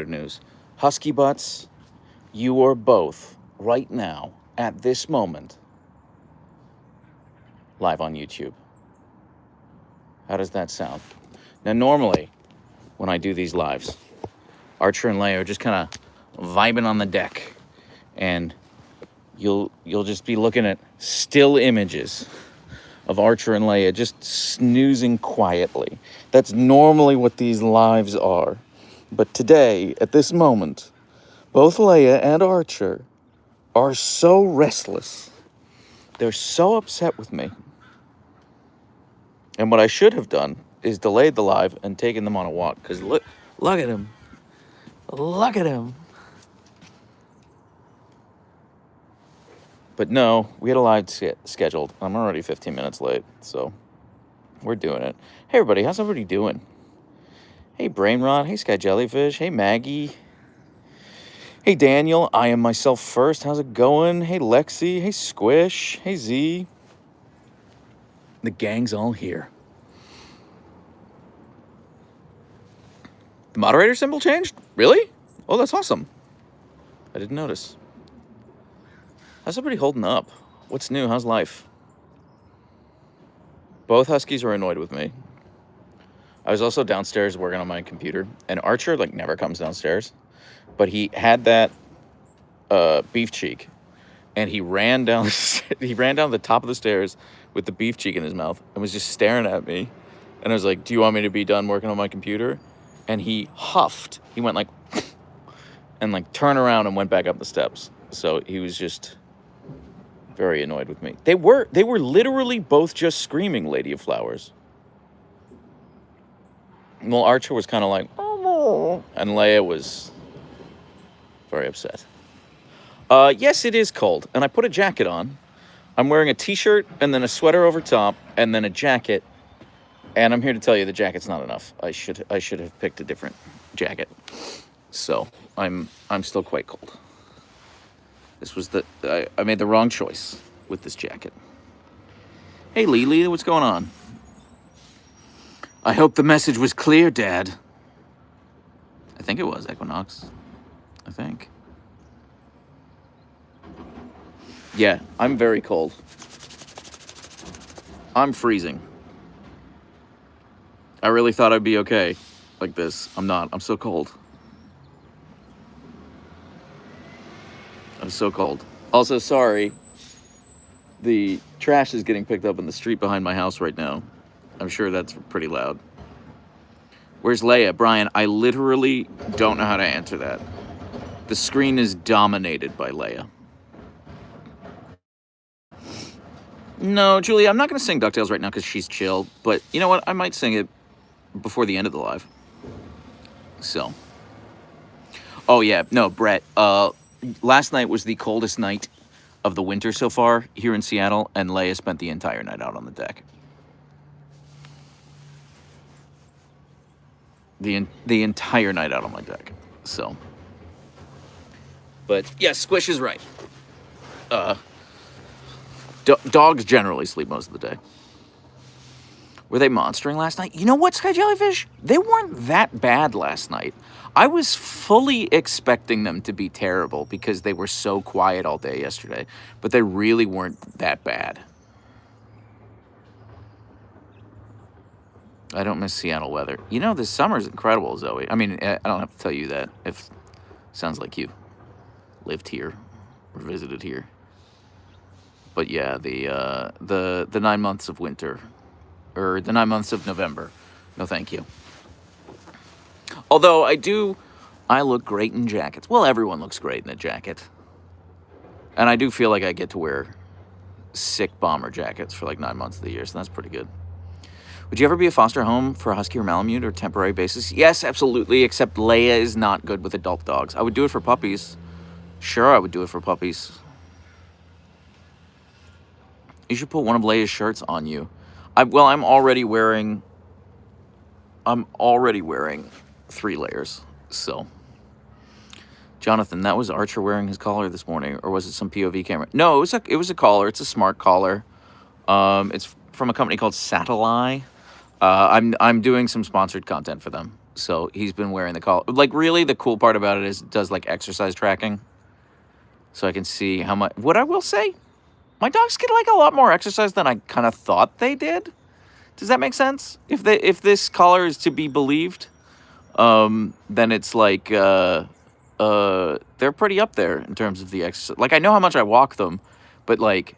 lighter news. Husky Butts, you are both, right now, at this moment, live on YouTube. How does that sound? Now, normally, when I do these lives, Archer and Leia are just kind of vibing on the deck, and you'll just be looking at still images of Archer and Leia just snoozing quietly. That's normally what these lives are. But today, at this moment, both Leia and Archer are so restless. They're so upset with me. And what I should have done is delayed the live and taken them on a walk. Because look at him. Look at him. But no, we had a live scheduled. I'm already 15 minutes late, so we're doing it. Hey, everybody, how's everybody doing? Hey, Brainrot. Hey, Sky Jellyfish. Hey, Maggie. Hey, Daniel. I am myself first. How's it going? Hey, Lexi. Hey, Squish. Hey, Z. The gang's all here. The moderator symbol changed? Really? Oh, that's awesome. I didn't notice. How's everybody holding up? What's new? How's life? Both Huskies are annoyed with me. I was also downstairs working on my computer, and Archer never comes downstairs, but he had that beef cheek, and he ran down the top of the stairs with the beef cheek in his mouth and was just staring at me. And I was like, "Do you want me to be done working on my computer?" And he huffed. He went and turned around and went back up the steps. So he was just very annoyed with me. They were literally both just screaming Lady of Flowers. Well, Archer was kind of like, "Oh," and Leia was very upset. Yes, it is cold, and I put a jacket on. I'm wearing a t-shirt and then a sweater over top and then a jacket. And I'm here to tell you the jacket's not enough. I should have picked a different jacket. So I'm still quite cold. This was I made the wrong choice with this jacket. Hey, Lily, what's going on? I hope the message was clear, Dad. I think it was, Equinox. I think. Yeah, I'm very cold. I'm freezing. I really thought I'd be okay like this. I'm not. I'm so cold. I'm so cold. Also, sorry. The trash is getting picked up in the street behind my house right now. I'm sure that's pretty loud. Where's Leia? Brian, I literally don't know how to answer that. The screen is dominated by Leia. No, Julie, I'm not going to sing DuckTales right now because she's chill. But you know what? I might sing it before the end of the live. So. Oh, yeah. No, Brett. Last night was the coldest night of the winter so far here in Seattle, and Leia spent the entire night out on the deck. The entire night out on my deck. So. But, yes, Squish is right. Dogs generally sleep most of the day. Were they monstering last night? You know what, Sky Jellyfish? They weren't that bad last night. I was fully expecting them to be terrible because they were so quiet all day yesterday. But they really weren't that bad. I don't miss Seattle weather. You know, this summer's incredible, Zoe. I mean, I don't have to tell you that. If sounds like you lived here or visited here. But yeah, the 9 months of winter, or the 9 months of November. No, thank you. Although I look great in jackets. Well, everyone looks great in a jacket. And I do feel like I get to wear sick bomber jackets for 9 months of the year, so that's pretty good. Would you ever be a foster home for a husky or malamute or temporary basis? Yes, absolutely, except Leia is not good with adult dogs. I would do it for puppies. Sure, I would do it for puppies. You should put one of Leia's shirts on you. I'm already wearing 3 layers, so. Jonathan, that was Archer wearing his collar this morning, or was it some POV camera? No, it was a collar. It's a smart collar. It's from a company called Satellite. I'm doing some sponsored content for them. So he's been wearing the collar. Like, really, the cool part about it is it does like exercise tracking. So I can see how much. What I will say, my dogs get like a lot more exercise than I kind of thought they did. Does that make sense? If this collar is to be believed, then it's like they're pretty up there in terms of the exercise. Like, I know how much I walk them, but like,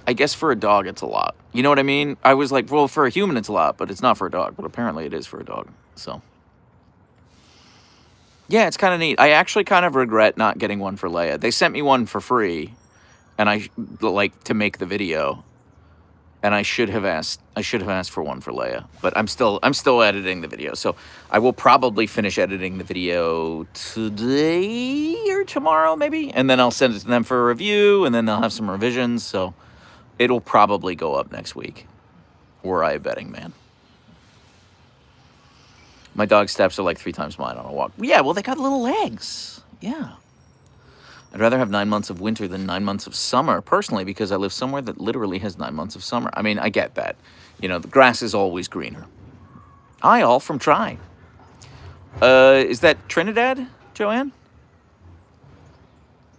I guess for a dog it's a lot. You know what I mean? I was like, well, for a human it's a lot, but it's not for a dog. But apparently it is for a dog. So yeah, it's kind of neat. I actually kind of regret not getting one for Leia. They sent me one for free, and I like to make the video. And I should have asked for one for Leia, but I'm still editing the video. So I will probably finish editing the video today or tomorrow, maybe, and then I'll send it to them for a review, and then they'll have some revisions. So it'll probably go up next week. Were I a betting man? My dog's steps are like 3 times mine on a walk. Yeah, well, they got little legs. Yeah. I'd rather have 9 months of winter than 9 months of summer, personally, because I live somewhere that literally has 9 months of summer. I mean, I get that. You know, the grass is always greener. Hi, all from Try. Is that Trinidad, Joanne?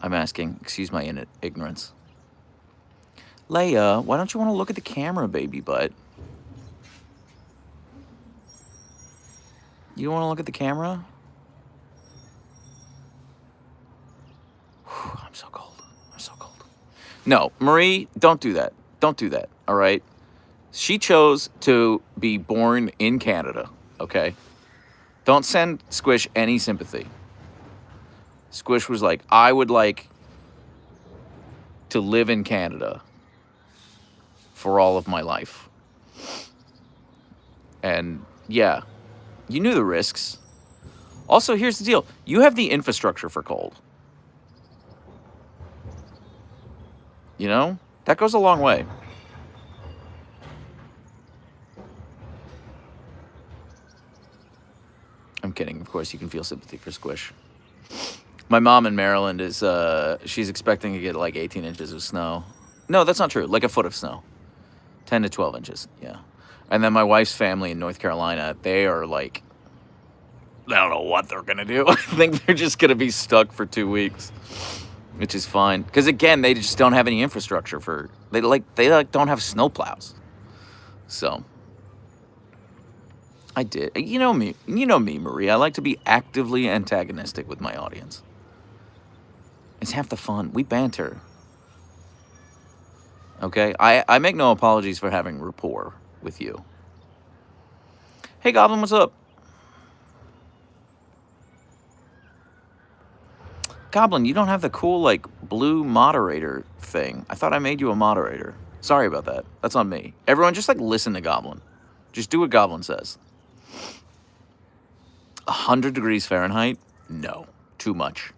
I'm asking. Excuse my ignorance. Leia, why don't you want to look at the camera, baby butt? You don't want to look at the camera? I'm so cold. I'm so cold. No, Marie, don't do that. Don't do that, all right? She chose to be born in Canada, okay? Don't send Squish any sympathy. Squish was like, I would like to live in Canada for all of my life. And yeah, you knew the risks. Also, here's the deal. You have the infrastructure for cold. You know? That goes a long way. I'm kidding. Of course, you can feel sympathy for Squish. My mom in Maryland is, she's expecting to get like 18 inches of snow. No, that's not true. Like a foot of snow. 10 to 12 inches, yeah. And then my wife's family in North Carolina, they are like, I don't know what they're going to do. I think they're just going to be stuck for 2 weeks. Which is fine, because again, they just don't have any infrastructure for. They don't have snowplows. So I did. You know me, Marie. I like to be actively antagonistic with my audience. It's half the fun. We banter. Okay, I make no apologies for having rapport with you. Hey, Goblin, what's up? Goblin, you don't have the cool, like, blue moderator thing. I thought I made you a moderator. Sorry about that. That's on me. Everyone, just, like, listen to Goblin. Just do what Goblin says. 100 degrees Fahrenheit? No. Too much.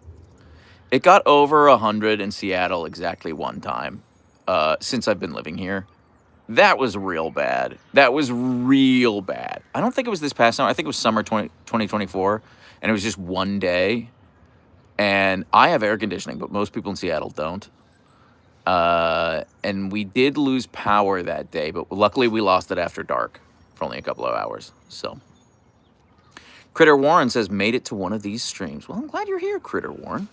It got over 100 in Seattle exactly one time since I've been living here. That was real bad. That was real bad. I don't think it was this past summer. I think it was summer 2024, and it was just one day. And I have air conditioning, but most people in Seattle don't. And we did lose power that day, but luckily we lost it after dark for only a couple of hours. So, Critter Warren says, made it to one of these streams. Well, I'm glad you're here, Critter Warren.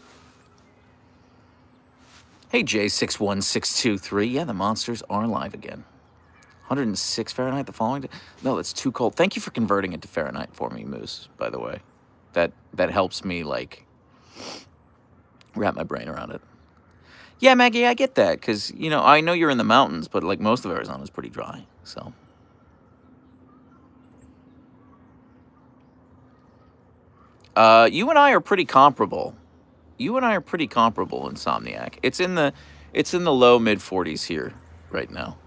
Hey, J61623. Yeah, the monsters are live again. 106 Fahrenheit the following day? No, that's too cold. Thank you for converting it to Fahrenheit for me, Moose, by the way. That helps me, like, wrap my brain around it. Yeah, Maggie, I get that, because, you know, I know you're in the mountains, but, like, most of Arizona is pretty dry, so. You and I are pretty comparable. You and I are pretty comparable, Insomniac. It's in the low mid 40s here right now.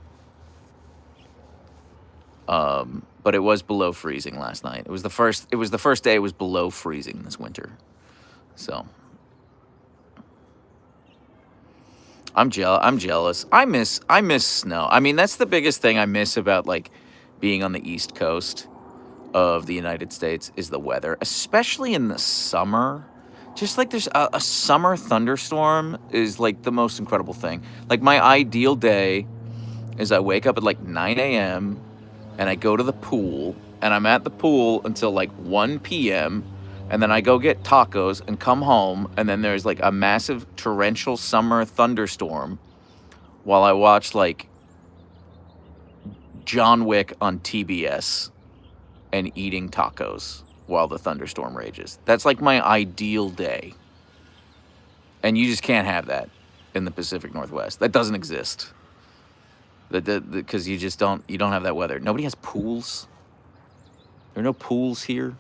But it was below freezing last night. It was the first day it was below freezing this winter. So I'm jealous. I miss snow. I mean, that's the biggest thing I miss about, like, being on the East Coast of the United States is the weather, especially in the summer. Just like there's a summer thunderstorm is like the most incredible thing. Like, my ideal day is I wake up at like 9 a.m. and I go to the pool and I'm at the pool until like 1 p.m. And then I go get tacos and come home, and then there's like a massive torrential summer thunderstorm while I watch like John Wick on TBS and eating tacos while the thunderstorm rages. That's like my ideal day. And you just can't have that in the Pacific Northwest. That doesn't exist. Because you don't have that weather. Nobody has pools. There are no pools here.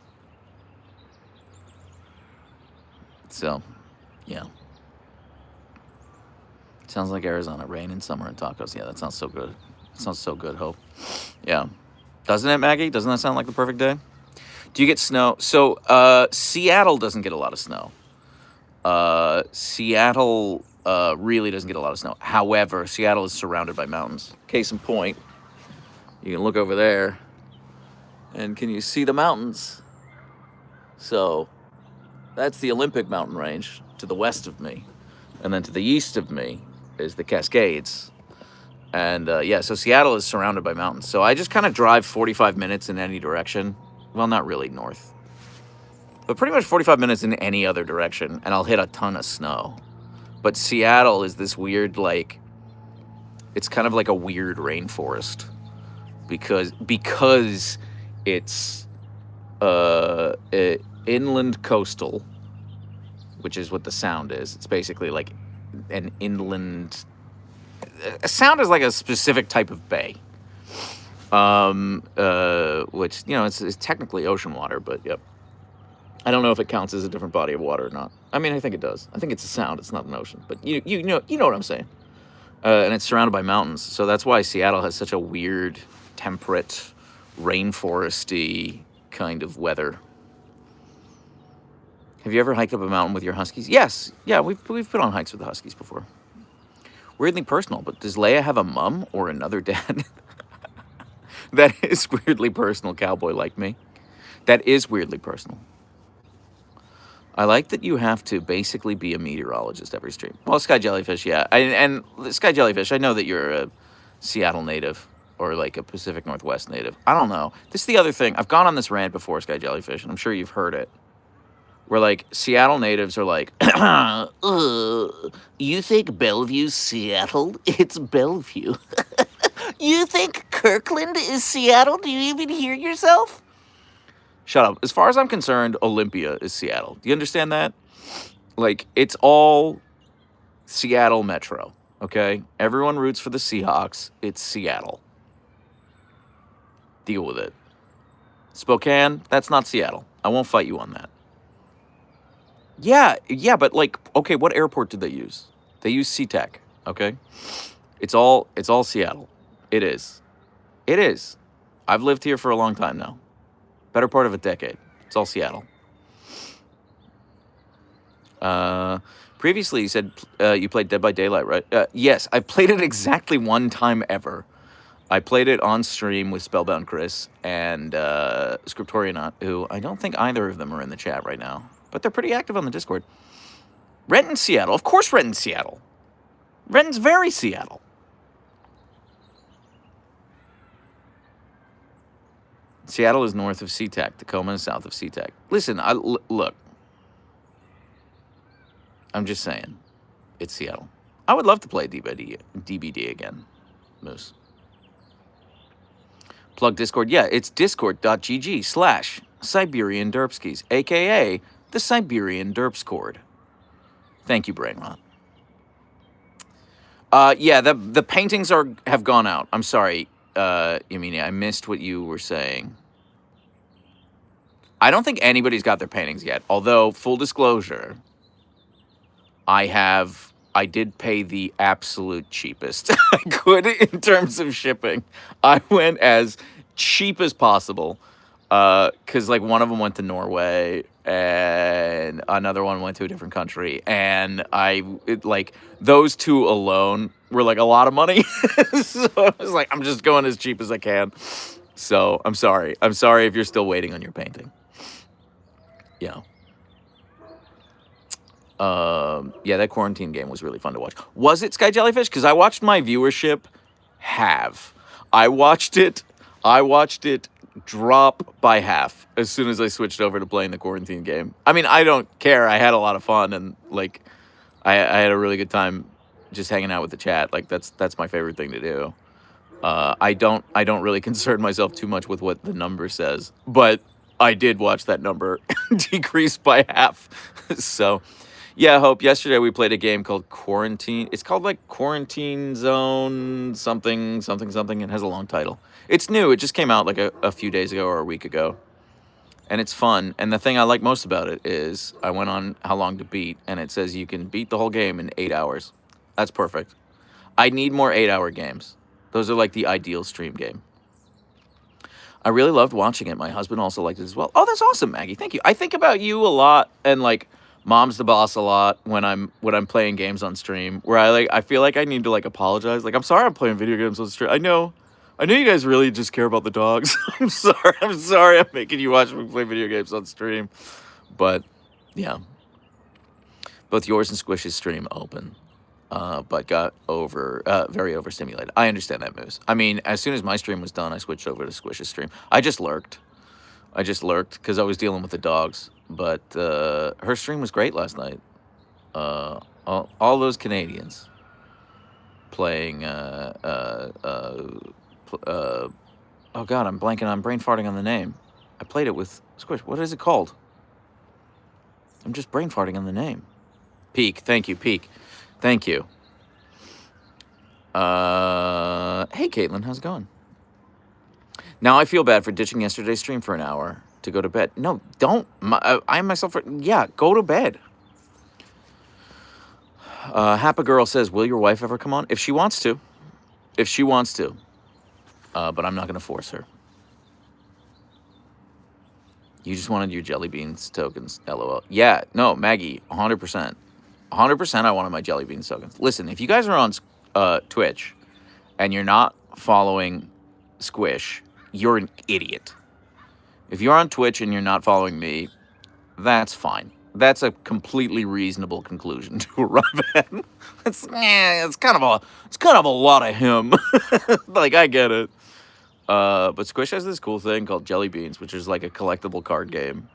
So, yeah. Sounds like Arizona. Rain in summer and tacos. Yeah, that sounds so good. That sounds so good, Hope. Yeah. Doesn't it, Maggie? Doesn't that sound like the perfect day? Do you get snow? So, Seattle doesn't get a lot of snow. Seattle really doesn't get a lot of snow. However, Seattle is surrounded by mountains. Case in point, you can look over there, and can you see the mountains? So, that's the Olympic mountain range to the west of me. And then to the east of me is the Cascades. And yeah, so Seattle is surrounded by mountains. So I just kind of drive 45 minutes in any direction. Well, not really north, but pretty much 45 minutes in any other direction, and I'll hit a ton of snow. But Seattle is this weird, like, it's kind of like a weird rainforest because it's inland coastal, which is what the Sound is. It's basically like an inland. A sound is like a specific type of bay, which, you know, it's technically ocean water, but yep. I don't know if it counts as a different body of water or not. I mean, I think it does. I think it's a sound. It's not an ocean, but you know what I'm saying. And it's surrounded by mountains, so that's why Seattle has such a weird, temperate, rainforesty kind of weather. Have you ever hiked up a mountain with your Huskies? Yes. Yeah, we've been on hikes with the Huskies before. Weirdly personal, but does Leia have a mom or another dad? That is weirdly personal, cowboy like me. That is weirdly personal. I like that you have to basically be a meteorologist every stream. Well, Sky Jellyfish, yeah. And Sky Jellyfish, I know that you're a Seattle native or like a Pacific Northwest native. I don't know. This is the other thing. I've gone on this rant before, Sky Jellyfish, and I'm sure you've heard it. Where, like, Seattle natives are like, you think Bellevue's Seattle? It's Bellevue. You think Kirkland is Seattle? Do you even hear yourself? Shut up. As far as I'm concerned, Olympia is Seattle. Do you understand that? Like, it's all Seattle Metro, okay? Everyone roots for the Seahawks. It's Seattle. Deal with it. Spokane, that's not Seattle. I won't fight you on that. Yeah, but like, okay, what airport did they use? They used SeaTac, okay? It's all Seattle. It is. I've lived here for a long time now. Better part of a decade. It's all Seattle. Previously, you said you played Dead by Daylight, right? Yes, I've played it exactly one time ever. I played it on stream with Spellbound Chris and Scriptorianaut, who I don't think either of them are in the chat right now. But they're pretty active on the Discord. Renton, Seattle. Of course Renton's Seattle. Renton's very Seattle. Seattle is north of SeaTac. Tacoma is south of SeaTac. Listen, look. I'm just saying. It's Seattle. I would love to play DBD again, Moose. Plug Discord. Yeah, it's discord.gg/Siberian Derpskis, a.k.a. the Siberian Derpscord. Thank you, Brainrot. Yeah, the paintings have gone out. I'm sorry, Yamini, I missed what you were saying. I don't think anybody's got their paintings yet, although, full disclosure, I did pay the absolute cheapest I could in terms of shipping. I went as cheap as possible, because like one of them went to Norway and another one went to a different country, and like those two alone were like a lot of money. So I was like, I'm just going as cheap as I can. So I'm sorry if you're still waiting on your painting. Yeah. Yeah, that quarantine game was really fun to watch. Was it, Sky Jellyfish? Because I watched my viewership halve. I watched it drop by half as soon as I switched over to playing the quarantine game. I mean, I don't care. I had a lot of fun and like I had a really good time just hanging out with the chat. Like that's my favorite thing to do. I don't really concern myself too much with what the number says, but I did watch that number decrease by half. So, yeah, Hope. Yesterday we played a game called Quarantine. It's called like Quarantine Zone something something something. It has a long title. It's new. It just came out like a few days ago or a week ago, and it's fun. And the thing I like most about it is I went on how long to beat, and it says you can beat the whole game in 8 hours. That's perfect. I need more 8 hour games. Those are like the ideal stream game. I really loved watching it. My husband also liked it as well. Oh, that's awesome, Maggie. Thank you. I think about you a lot and like Mom's the Boss a lot when I'm playing games on stream. Where I feel like I need to like apologize. Like I'm sorry I'm playing video games on stream. I know you guys really just care about the dogs. I'm sorry. I'm making you watch me play video games on stream. But yeah, both yours and Squish's stream open. But got very overstimulated. I understand that, Moose. I mean, as soon as my stream was done, I switched over to Squish's stream. I just lurked because I was dealing with the dogs. But her stream was great last night. All those Canadians playing. Oh God, I'm blanking. I'm brain farting on the name. I played it with Squish. What is it called? I'm just brain farting on the name. Peak. Thank you, Peak. Thank you. Hey, Caitlin, how's it going? Now I feel bad for ditching yesterday's stream for an hour to go to bed. No, don't. I myself, go to bed. Happa Girl says, will your wife ever come on? If she wants to. But I'm not going to force her. You just wanted your jelly beans tokens, LOL. Yeah, no, Maggie, 100%. 100% I wanted my jelly beans tokens. Listen, if you guys are on Twitch and you're not following Squish, you're an idiot. If you're on Twitch and you're not following me, that's fine. That's a completely reasonable conclusion to arrive at. It's kind of a lot of him. Like I get it. But Squish has this cool thing called Jelly Beans, which is like a collectible card game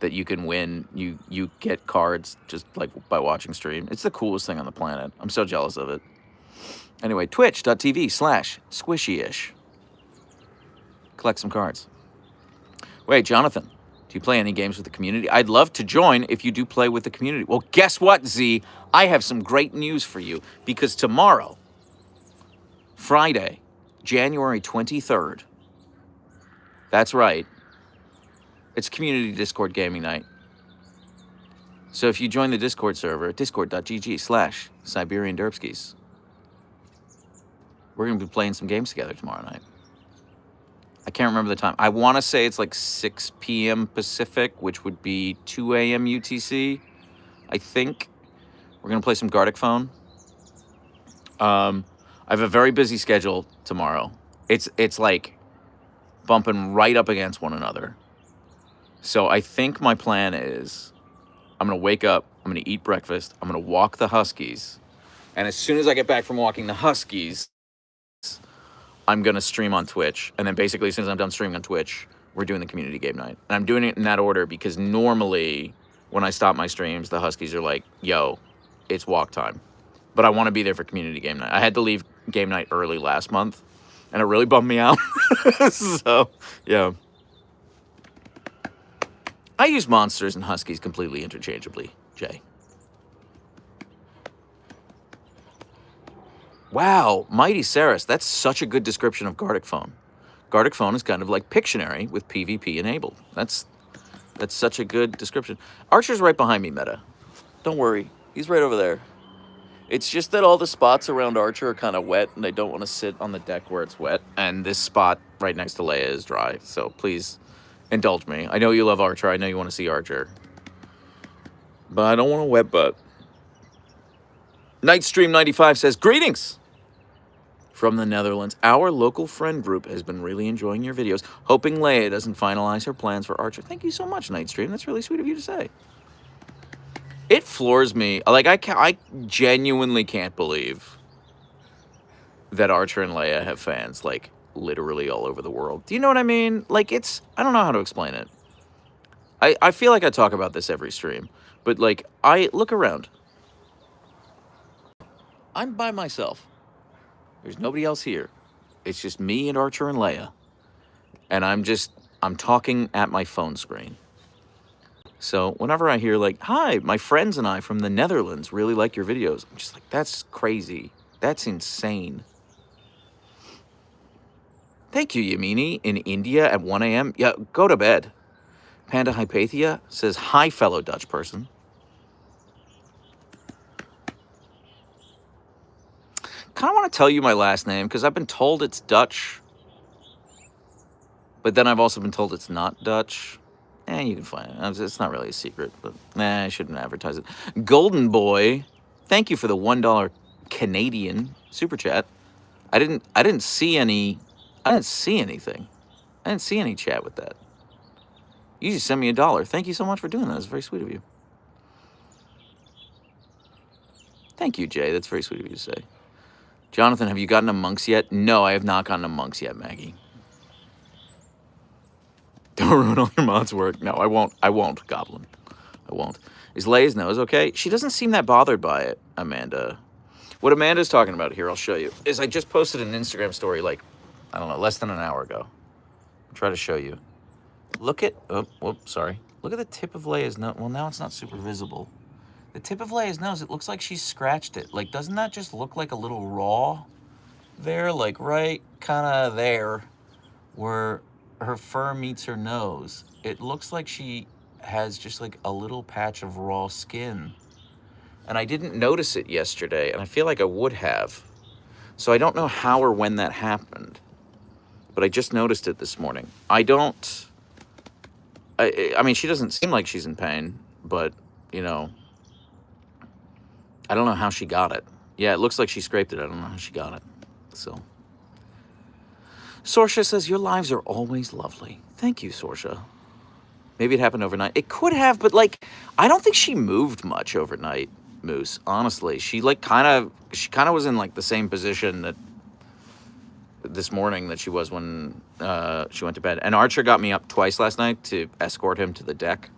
that you can win. You get cards just like by watching stream. It's the coolest thing on the planet. I'm so jealous of it. Anyway, twitch.tv/squishyish. Collect some cards. Wait, Jonathan, do you play any games with the community? I'd love to join if you do play with the community. Well, guess what, Z? I have some great news for you because tomorrow, Friday, January 23rd, that's right, it's Community Discord Gaming Night. So if you join the Discord server, discord.gg/SiberianDerpskis, we're going to be playing some games together tomorrow night. I can't remember the time. I want to say it's like 6 p.m. Pacific, which would be 2 a.m. UTC, I think. We're going to play some Gartic Phone. I have a very busy schedule tomorrow. It's like bumping right up against one another. So I think my plan is I'm going to wake up, I'm going to eat breakfast, I'm going to walk the Huskies, and as soon as I get back from walking the Huskies, I'm going to stream on Twitch. And then basically as soon as I'm done streaming on Twitch, we're doing the community game night. And I'm doing it in that order because normally when I stop my streams, the Huskies are like, yo, it's walk time. But I want to be there for community game night. I had to leave game night early last month, and it really bummed me out. So, yeah. I use monsters and Huskies completely interchangeably, Jay. Wow, Mighty Saris, that's such a good description of Gartic Phone. Gartic Phone is kind of like Pictionary with PvP enabled. That's such a good description. Archer's right behind me, Meta. Don't worry, he's right over there. It's just that all the spots around Archer are kind of wet, and I don't want to sit on the deck where it's wet. And this spot right next to Leia is dry, so please indulge me. I know you love Archer. I know you want to see Archer. But I don't want a wet butt. Nightstream95 says, greetings from the Netherlands. Our local friend group has been really enjoying your videos. Hoping Leia doesn't finalize her plans for Archer. Thank you so much, Nightstream. That's really sweet of you to say. It floors me. Like, I genuinely can't believe that Archer and Leia have fans. Like literally all over the world. Do you know what I mean? Like, I don't know how to explain it. I feel like I talk about this every stream, but like, I look around. I'm by myself. There's nobody else here. It's just me and Archer and Leia. And I'm talking at my phone screen. So whenever I hear like, hi, my friends and I from the Netherlands really like your videos, I'm just like, that's crazy. That's insane. Thank you, Yamini, in India at 1 a.m. Yeah, go to bed. Panda Hypatia says, hi, fellow Dutch person. Kind of want to tell you my last name because I've been told it's Dutch. But then I've also been told it's not Dutch. You can find it. It's not really a secret, but I shouldn't advertise it. Golden Boy, thank you for the $1 Canadian super chat. I didn't see anything. I didn't see any chat with that. You just sent me $1. Thank you so much for doing that. It's very sweet of you. Thank you, Jay. That's very sweet of you to say. Jonathan, have you gotten a monks yet? No, I have not gotten a monks yet, Maggie. Don't ruin all your mods' work. No, I won't, Goblin. I won't. Is Leia's nose okay? She doesn't seem that bothered by it, Amanda. What Amanda's talking about here, I'll show you, is I just posted an Instagram story like, I don't know, less than an hour ago. I'll try to show you. Look at, sorry. Look at the tip of Leia's nose. Well, now it's not super visible. The tip of Leia's nose, it looks like she's scratched it. Like, doesn't that just look like a little raw there? Like, right kind of there where her fur meets her nose. It looks like she has just like a little patch of raw skin. And I didn't notice it yesterday, and I feel like I would have. So I don't know how or when that happened. But I just noticed it this morning. I mean, she doesn't seem like she's in pain, but, you know, I don't know how she got it. Yeah, it looks like she scraped it. I don't know how she got it. So, Sorsha says, your lives are always lovely. Thank you, Sorsha. Maybe it happened overnight. It could have, but, like, I don't think she moved much overnight, Moose, honestly. She, like, kind of was in, like, the same position that this morning that she was when she went to bed. And Archer got me up twice last night to escort him to the deck.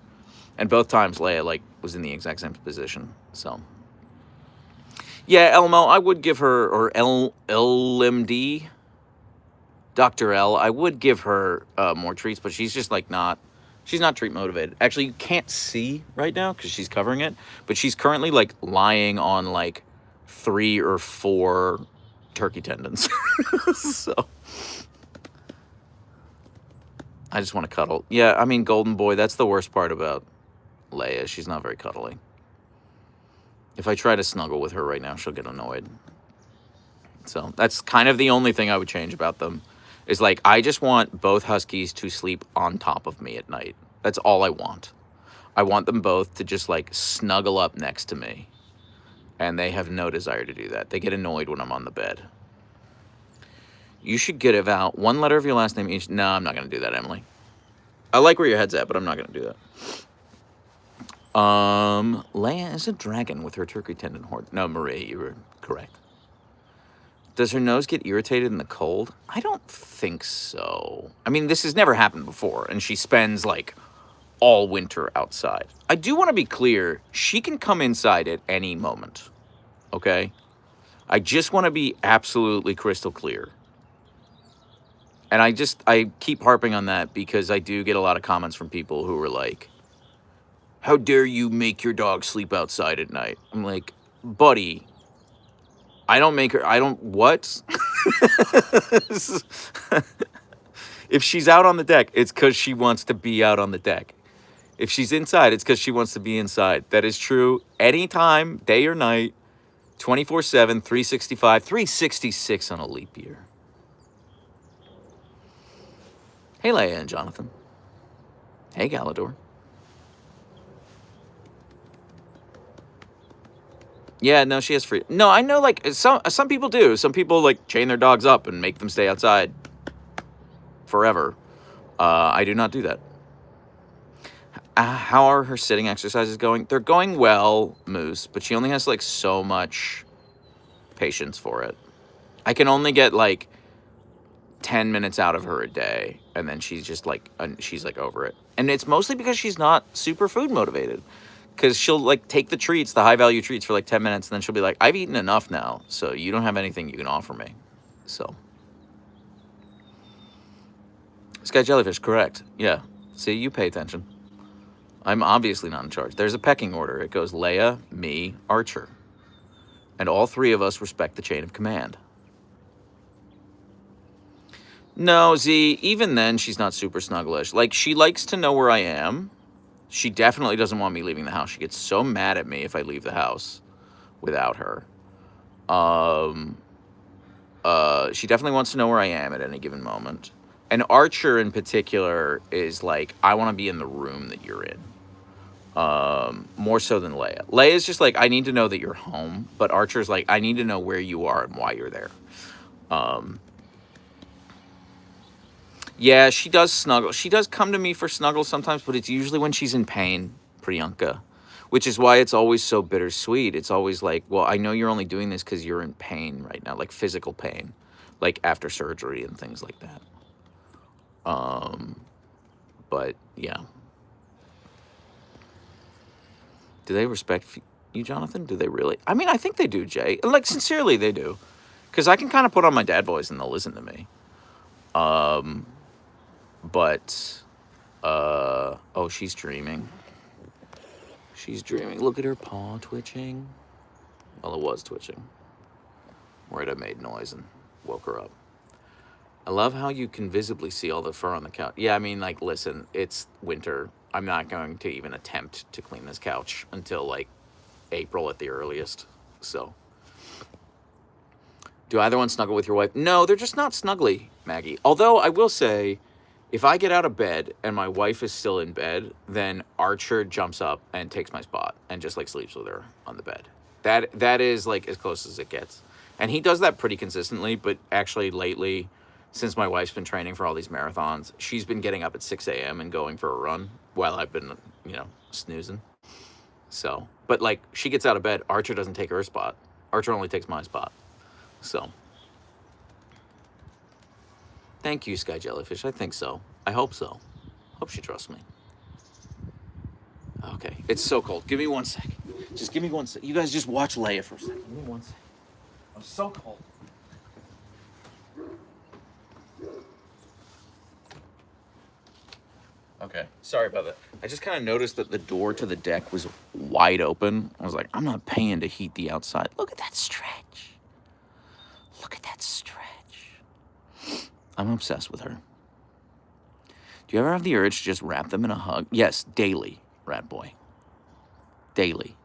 And both times Leia, like, was in the exact same position. So, yeah, Elmo, I would give her, or LMD, Dr. L, I would give her more treats, but she's just, like, she's not treat motivated. Actually, you can't see right now because she's covering it, but she's currently, like, lying on, like, 3 or 4 turkey tendons. So, I just want to cuddle. Yeah, I mean, Golden Boy, that's the worst part about Leia. She's not very cuddly. If I try to snuggle with her right now, she'll get annoyed. So that's kind of the only thing I would change about them. Is like, I just want both Huskies to sleep on top of me at night. That's all I want. I want them both to just, like, snuggle up next to me. And they have no desire to do that. They get annoyed when I'm on the bed. You should give out 1 letter of your last name each. No, I'm not going to do that, Emily. I like where your head's at, but I'm not going to do that. Leia is a dragon with her turkey tendon horde. No, Marie, you were correct. Does her nose get irritated in the cold? I don't think so. I mean, this has never happened before, and she spends, like, all winter outside. I do want to be clear, she can come inside at any moment, okay? I just want to be absolutely crystal clear. And I keep harping on that because I do get a lot of comments from people who are like, how dare you make your dog sleep outside at night? I'm like, buddy, what? If she's out on the deck, it's because she wants to be out on the deck. If she's inside, it's because she wants to be inside. That is true anytime, day or night, 24/7, 365, 366 on a leap year. Hey, Leia and Jonathan. Hey, Galador. Yeah, no, she has free. No, I know, like, some people do. Some people, like, chain their dogs up and make them stay outside forever. I do not do that. How are her sitting exercises going? They're going well, Moose, but she only has, like, so much patience for it. I can only get, like, 10 minutes out of her a day, and then she's just like, she's like over it. And it's mostly because she's not super food motivated, because she'll like take the treats, the high value treats, for like 10 minutes, and then she'll be like, I've eaten enough now, so you don't have anything you can offer me. So Sky Jellyfish, correct. Yeah, see, you pay attention. I'm obviously not in charge. There's a pecking order. It goes Leia, me, Archer, and all three of us respect the chain of command. No, Z, even then, she's not super snugglish. Like, she likes to know where I am. She definitely doesn't want me leaving the house. She gets so mad at me if I leave the house without her. She definitely wants to know where I am at any given moment. And Archer, in particular, is like, I want to be in the room that you're in. More so than Leia. Leia's just like, I need to know that you're home. But Archer's like, I need to know where you are and why you're there. Yeah, she does snuggle. She does come to me for snuggles sometimes, but it's usually when she's in pain, Priyanka. Which is why it's always so bittersweet. It's always like, well, I know you're only doing this because you're in pain right now, like physical pain, like after surgery and things like that. But yeah. Do they respect you, Jonathan? Do they really? I mean, I think they do, Jay. Like, sincerely, they do. Because I can kind of put on my dad voice and they'll listen to me. But, oh, she's dreaming. She's dreaming. Look at her paw twitching. Well, it was twitching. Right, I made noise and woke her up. I love how you can visibly see all the fur on the couch. Yeah, I mean, like, listen, it's winter. I'm not going to even attempt to clean this couch until, like, April at the earliest. So, do either one snuggle with your wife? No, they're just not snuggly, Maggie. Although, I will say, if I get out of bed and my wife is still in bed, then Archer jumps up and takes my spot and just, like, sleeps with her on the bed. That is, like, as close as it gets. And he does that pretty consistently, but actually lately, since my wife's been training for all these marathons, she's been getting up at 6 a.m. and going for a run while I've been, you know, snoozing. So, but, like, she gets out of bed, Archer doesn't take her spot. Archer only takes my spot. So, thank you, Sky Jellyfish. I think so. I hope so. Hope she trusts me. Okay, it's so cold. Give me 1 sec. Just give me 1 sec. You guys just watch Leia for a second. Give me 1 sec. I'm so cold. Okay, sorry about that. I just kind of noticed that the door to the deck was wide open. I was like, I'm not paying to heat the outside. Look at that stretch. Look at that stretch. I'm obsessed with her. Do you ever have the urge to just wrap them in a hug? Yes, daily, rat boy. Daily.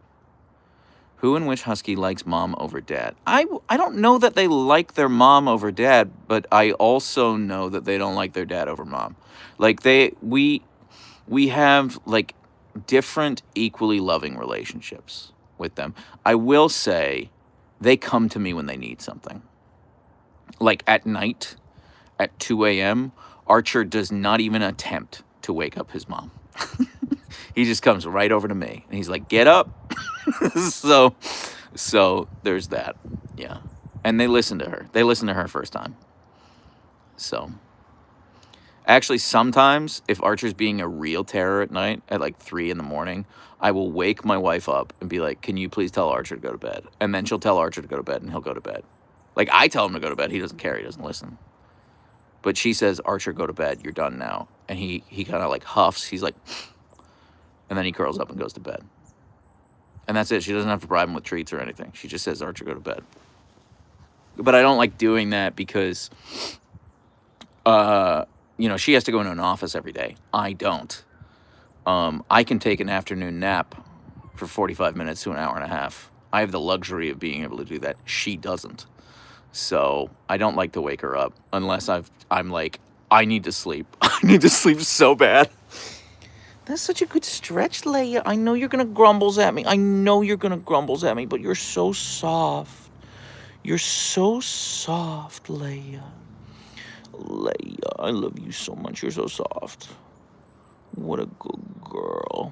Who and which husky likes mom over dad? I don't know that they like their mom over dad, but I also know that they don't like their dad over mom. Like, we have, like, different equally loving relationships with them. I will say they come to me when they need something. Like, at night, at 2 a.m., Archer does not even attempt to wake up his mom. He just comes right over to me. And he's like, get up. So there's that. Yeah. And they listen to her. They listen to her first time. So, actually, sometimes, if Archer's being a real terror at night, at like 3 in the morning, I will wake my wife up and be like, can you please tell Archer to go to bed? And then she'll tell Archer to go to bed, and he'll go to bed. Like, I tell him to go to bed. He doesn't care. He doesn't listen. But she says, Archer, go to bed. You're done now. And he kind of, like, huffs. He's like, and then he curls up and goes to bed. And that's it. She doesn't have to bribe him with treats or anything. She just says, Archer, go to bed. But I don't like doing that because, you know, she has to go into an office every day. I don't. I can take an afternoon nap for 45 minutes to an hour and a half. I have the luxury of being able to do that. She doesn't. So I don't like to wake her up unless I'm like, I need to sleep. I need to sleep so bad. That's such a good stretch, Leia. I know you're going to grumbles at me. I know you're going to grumbles at me, but you're so soft. You're so soft, Leia. Leia, I love you so much. You're so soft. What a good girl.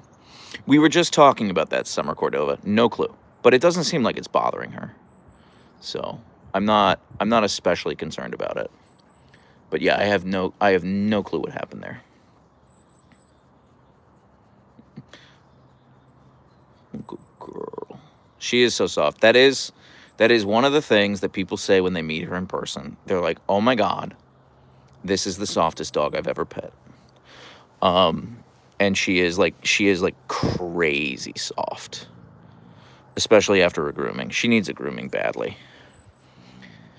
We were just talking about that, Summer Cordova. No clue. But it doesn't seem like it's bothering her. So I'm not especially concerned about it. But yeah, I have no clue what happened there. Good girl. She is so soft. That is one of the things that people say when they meet her in person. They're like, "Oh my God, this is the softest dog I've ever pet." And she is like crazy soft, especially after a grooming. She needs a grooming badly.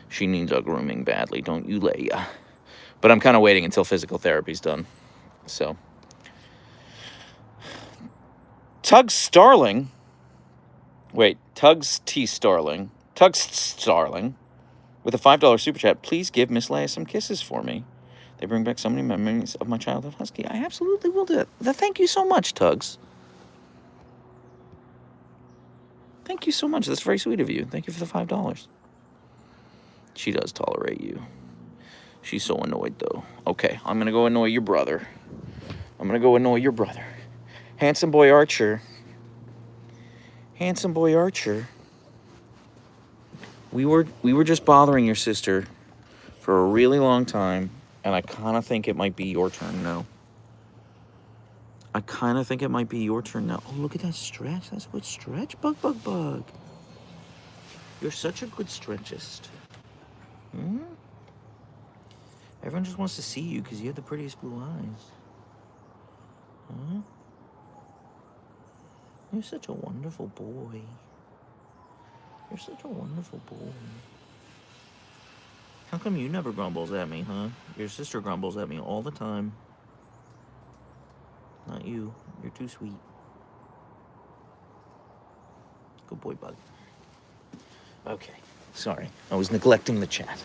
She needs a grooming badly, don't you, Leia? But I'm kind of waiting until physical therapy's done. So, Tugs Starling. Wait, Tugs T Starling. Tugs Starling. With a $5 super chat, please give Miss Leia some kisses for me. They bring back so many memories of my childhood husky. I absolutely will do that. Thank you so much, Tugs. Thank you so much. That's very sweet of you. Thank you for the $5. She does tolerate you. She's so annoyed, though. Okay, I'm going to go annoy your brother. Handsome boy Archer. Handsome boy Archer. We were just bothering your sister for a really long time, and I kind of think it might be your turn now. Oh, look at that stretch. That's a good stretch, Bug. You're such a good stretchist. Everyone just wants to see you because you have the prettiest blue eyes. You're such a wonderful boy. How come you never grumbles at me, huh? Your sister grumbles at me all the time. Not you. You're too sweet. Good boy, Bug. Okay. Sorry. I was neglecting the chat.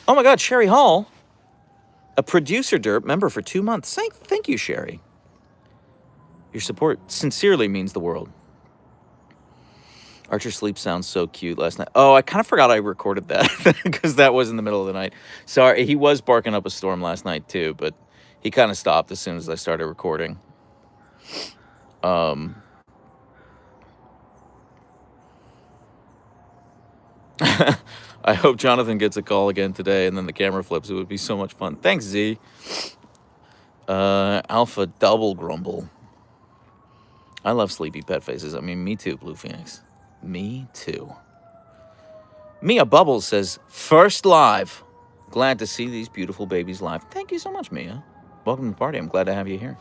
Oh my God, Sherry Hall. A producer derp member for 2 months. Thank you, Sherry. Your support sincerely means the world. Archer's sleep sounds so cute last night. Oh, I kind of forgot I recorded that because that was in the middle of the night. Sorry, he was barking up a storm last night too, but he kind of stopped as soon as I started recording. I hope Jonathan gets a call again today and then the camera flips. It would be so much fun. Thanks, Z. Alpha Double Grumble. I love sleepy pet faces. I mean, me too, Blue Phoenix. Me too. Mia Bubbles says, first live. Glad to see these beautiful babies live. Thank you so much, Mia. Welcome to the party. I'm glad to have you here.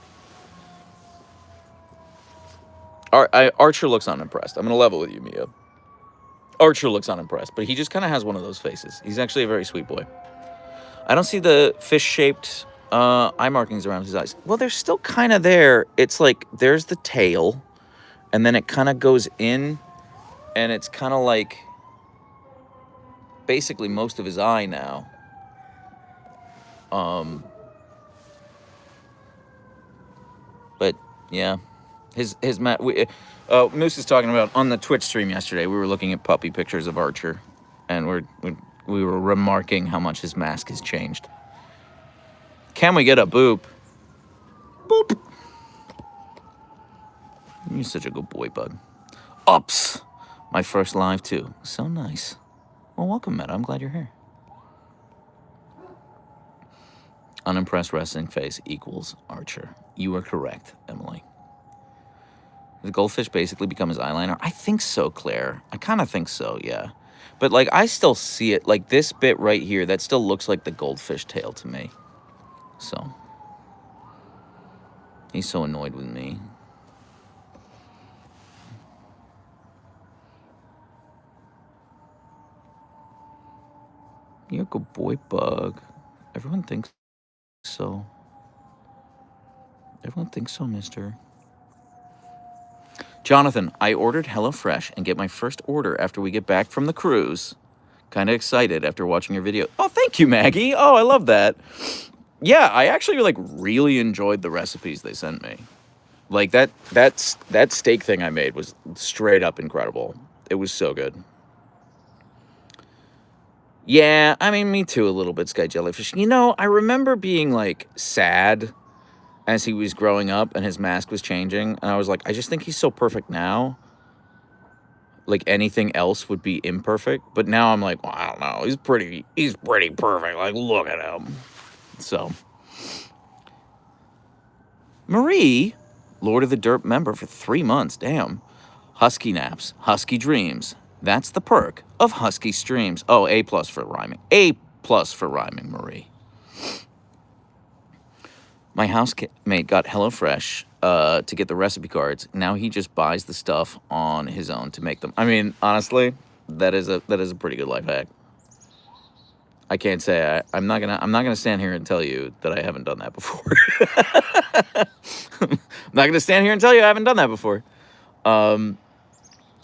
Archer looks unimpressed. I'm going to level with you, Mia. Archer looks unimpressed, but he just kind of has one of those faces. He's actually a very sweet boy. I don't see the fish-shaped eye markings around his eyes. Well, they're still kind of there. It's like there's the tail, and then it kind of goes in, and it's kind of like basically most of his eye now. But yeah, Moose is talking about on the Twitch stream yesterday. We were looking at puppy pictures of Archer, and we were remarking how much his mask has changed. Can we get a boop? Boop. You're such a good boy, Bug. Ups. My first live, too. So nice. Well, welcome, Meta. I'm glad you're here. Unimpressed resting face equals Archer. You are correct, Emily. Did the goldfish basically become his eyeliner? I think so, Claire. I kind of think so, yeah. But, like, I still see it. Like, this bit right here, that still looks like the goldfish tail to me. So. He's so annoyed with me. You're a good boy, Bug. Everyone thinks so. Everyone thinks so, mister. Jonathan, I ordered HelloFresh and get my first order after we get back from the cruise. Kind of excited after watching your video. Oh, thank you, Maggie. Oh, I love that. Yeah, I actually really enjoyed the recipes they sent me. Like that steak thing I made was straight up incredible. It was so good. Yeah, I mean, me too, a little bit, Sky Jellyfish. You know, I remember being, like, sad as he was growing up and his mask was changing. And I was like, I just think he's so perfect now. Like, anything else would be imperfect. But now I'm like, well, I don't know. He's pretty perfect. Like, look at him. So, Marie, Lord of the Derp member for 3 months. Damn. Husky naps, husky dreams. That's the perk of husky streams. Oh, A+ for rhyming. A+ for rhyming, Marie. My housemate got HelloFresh to get the recipe cards. Now he just buys the stuff on his own to make them. I mean, honestly, that is a pretty good life hack. I can't say I'm not gonna stand here and tell you that I haven't done that before. I'm not gonna stand here and tell you I haven't done that before.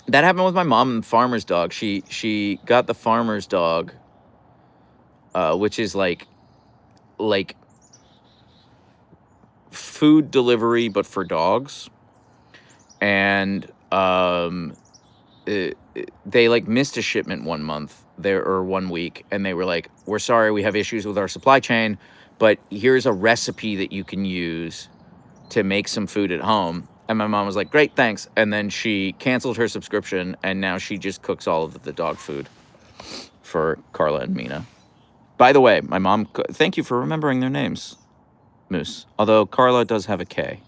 That happened with my mom and the farmer's dog. She got the farmer's dog, which is like food delivery but for dogs, and they like missed a shipment 1 month there or 1 week, and they were like, "We're sorry, we have issues with our supply chain, but here's a recipe that you can use to make some food at home." And my mom was like, "Great, thanks." And then she canceled her subscription, and now she just cooks all of the dog food for Carla and Mina. By the way, my mom, thank you for remembering their names, Moose. Although Carla does have a K,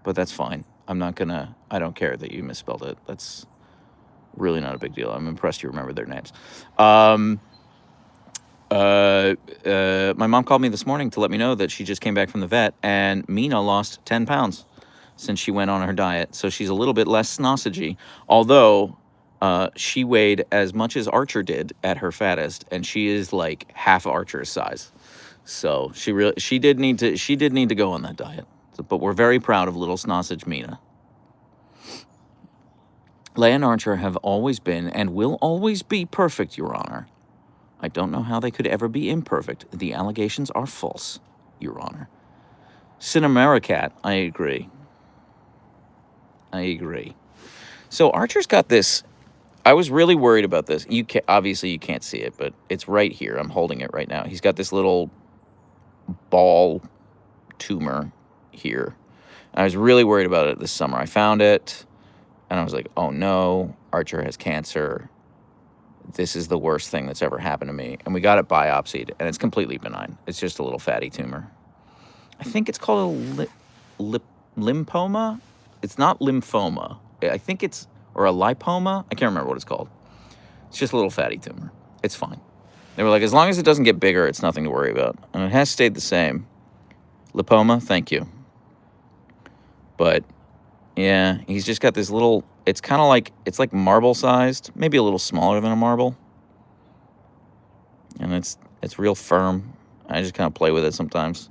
but that's fine. I don't care that you misspelled it. That's really not a big deal. I'm impressed you remember their names. My mom called me this morning to let me know that she just came back from the vet, and Mina lost 10 pounds since she went on her diet. So she's a little bit less snossagey, although she weighed as much as Archer did at her fattest, and she is like half Archer's size. So she did need to go on that diet. But we're very proud of little snossage Mina. Leia and Archer have always been and will always be perfect, Your Honor. I don't know how they could ever be imperfect. The allegations are false, Your Honor. Cinemericat, I agree. So Archer's got this. I was really worried about this. Obviously you can't see it, but it's right here. I'm holding it right now. He's got this little ball tumor here. I was really worried about it this summer. I found it, and I was like, oh no, Archer has cancer. This is the worst thing that's ever happened to me. And we got it biopsied, and it's completely benign. It's just a little fatty tumor. I think it's called a lymphoma. It's not lymphoma. I think it's, or a lipoma. I can't remember what it's called. It's just a little fatty tumor. It's fine. They were like, as long as it doesn't get bigger, it's nothing to worry about. And it has stayed the same. Lipoma, thank you. But yeah, he's just got this little, it's kind of like, it's like marble sized, maybe a little smaller than a marble. And it's real firm. I just kind of play with it sometimes.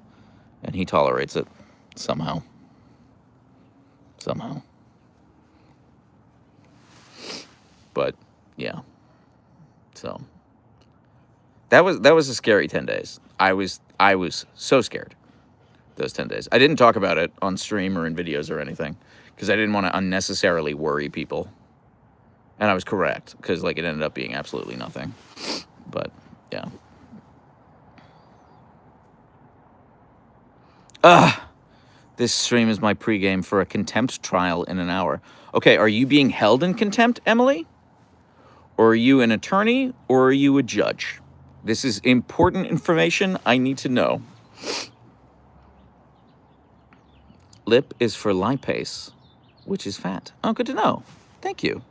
And he tolerates it somehow. But yeah. So that was a scary 10 days. I was so scared those 10 days. I didn't talk about it on stream or in videos or anything because I didn't want to unnecessarily worry people. And I was correct because like it ended up being absolutely nothing. But yeah. This stream is my pregame for a contempt trial in an hour. Okay, are you being held in contempt, Emily? Or are you an attorney? Or are you a judge? This is important information I need to know. Lip is for lipase, which is fat. Oh, good to know. Thank you.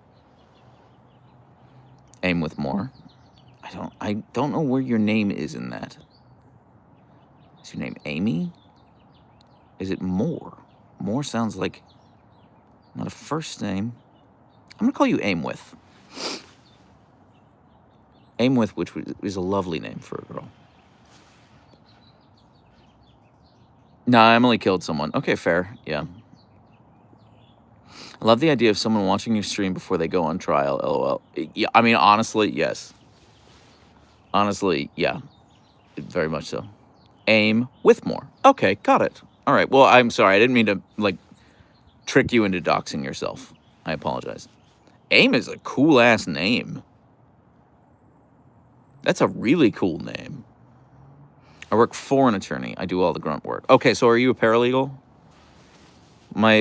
Aim with more. I don't know where your name is in that. Is your name Amy? Is it Moore? Moore sounds like not a first name. I'm going to call you Aim with. Aim with, which is a lovely name for a girl. Nah, Emily killed someone. Okay, fair. Yeah. I love the idea of someone watching your stream before they go on trial. LOL. Yeah, I mean, honestly, yes. Honestly, yeah. Very much so. Aim with more. Okay, got it. All right. Well, I'm sorry. I didn't mean to, like, trick you into doxing yourself. I apologize. Aim is a cool-ass name. That's a really cool name. I work for an attorney. I do all the grunt work. Okay, so are you a paralegal? My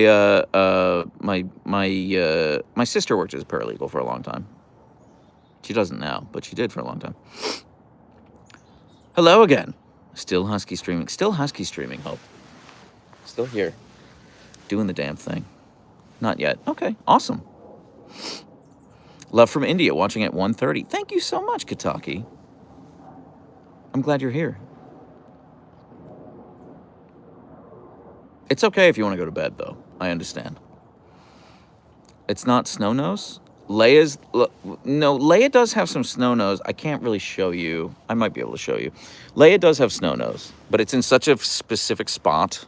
sister worked as a paralegal for a long time. She doesn't now, but she did for a long time. Hello again. Still Husky streaming. Still Husky streaming, Hope. Still here. Doing the damn thing. Not yet. Okay, awesome. Love from India, watching at 1:30. Thank you so much, Kataki. I'm glad you're here. It's okay if you want to go to bed, though. I understand. It's not snow nose? Leia's... No, Leia does have some snow nose. I can't really show you. I might be able to show you. Leia does have snow nose, but it's in such a specific spot.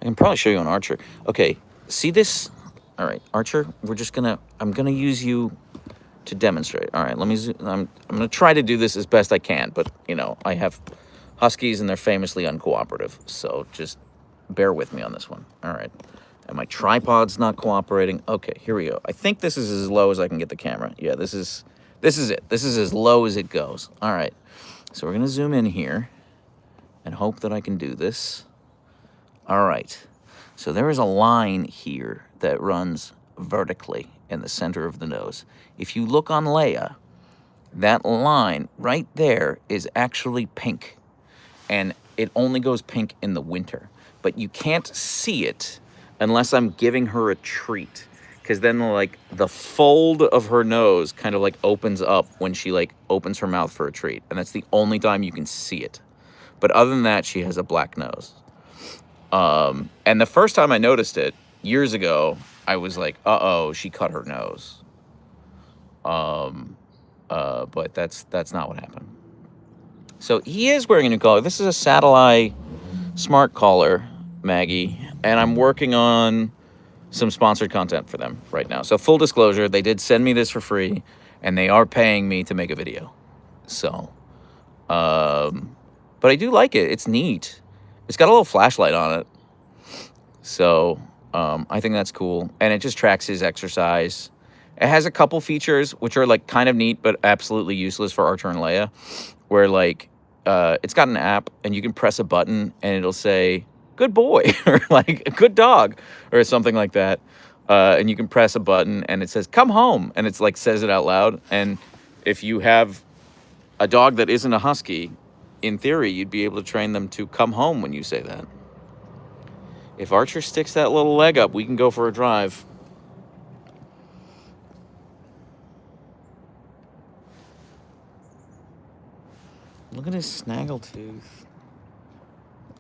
I can probably show you on Archer. Okay, see this? All right, Archer, we're just gonna... I'm gonna use you to demonstrate. All right, let me... I'm gonna try to do this as best I can, but, you know, I have Huskies and they're famously uncooperative, so just bear with me on this one. All right. And my tripod's not cooperating. Okay, here we go. I think this is as low as I can get the camera. Yeah, this is it. This is as low as it goes. All right. So we're going to zoom in here and hope that I can do this. All right. So there is a line here that runs vertically in the center of the nose. If you look on Leia, that line right there is actually pink. And it only goes pink in the winter. But you can't see it unless I'm giving her a treat. Because then, like, the fold of her nose kind of, like, opens up when she, like, opens her mouth for a treat. And that's the only time you can see it. But other than that, she has a black nose. And the first time I noticed it, years ago, I was like, uh-oh, she cut her nose. But that's not what happened. So he is wearing a new collar. This is a satellite smart collar, Maggie, and I'm working on some sponsored content for them right now. So full disclosure, they did send me this for free, and they are paying me to make a video. So, but I do like it. It's neat. It's got a little flashlight on it. So, I think that's cool. And it just tracks his exercise. It has a couple features which are like kind of neat, but absolutely useless for Archer and Leia, where like, it's got an app and you can press a button and it'll say, good boy, or like a good dog or something like that. And you can press a button and it says, come home. And it's like, says it out loud. And if you have a dog that isn't a husky, in theory, you'd be able to train them to come home when you say that. If Archer sticks that little leg up, we can go for a drive. Look at his snaggletooth.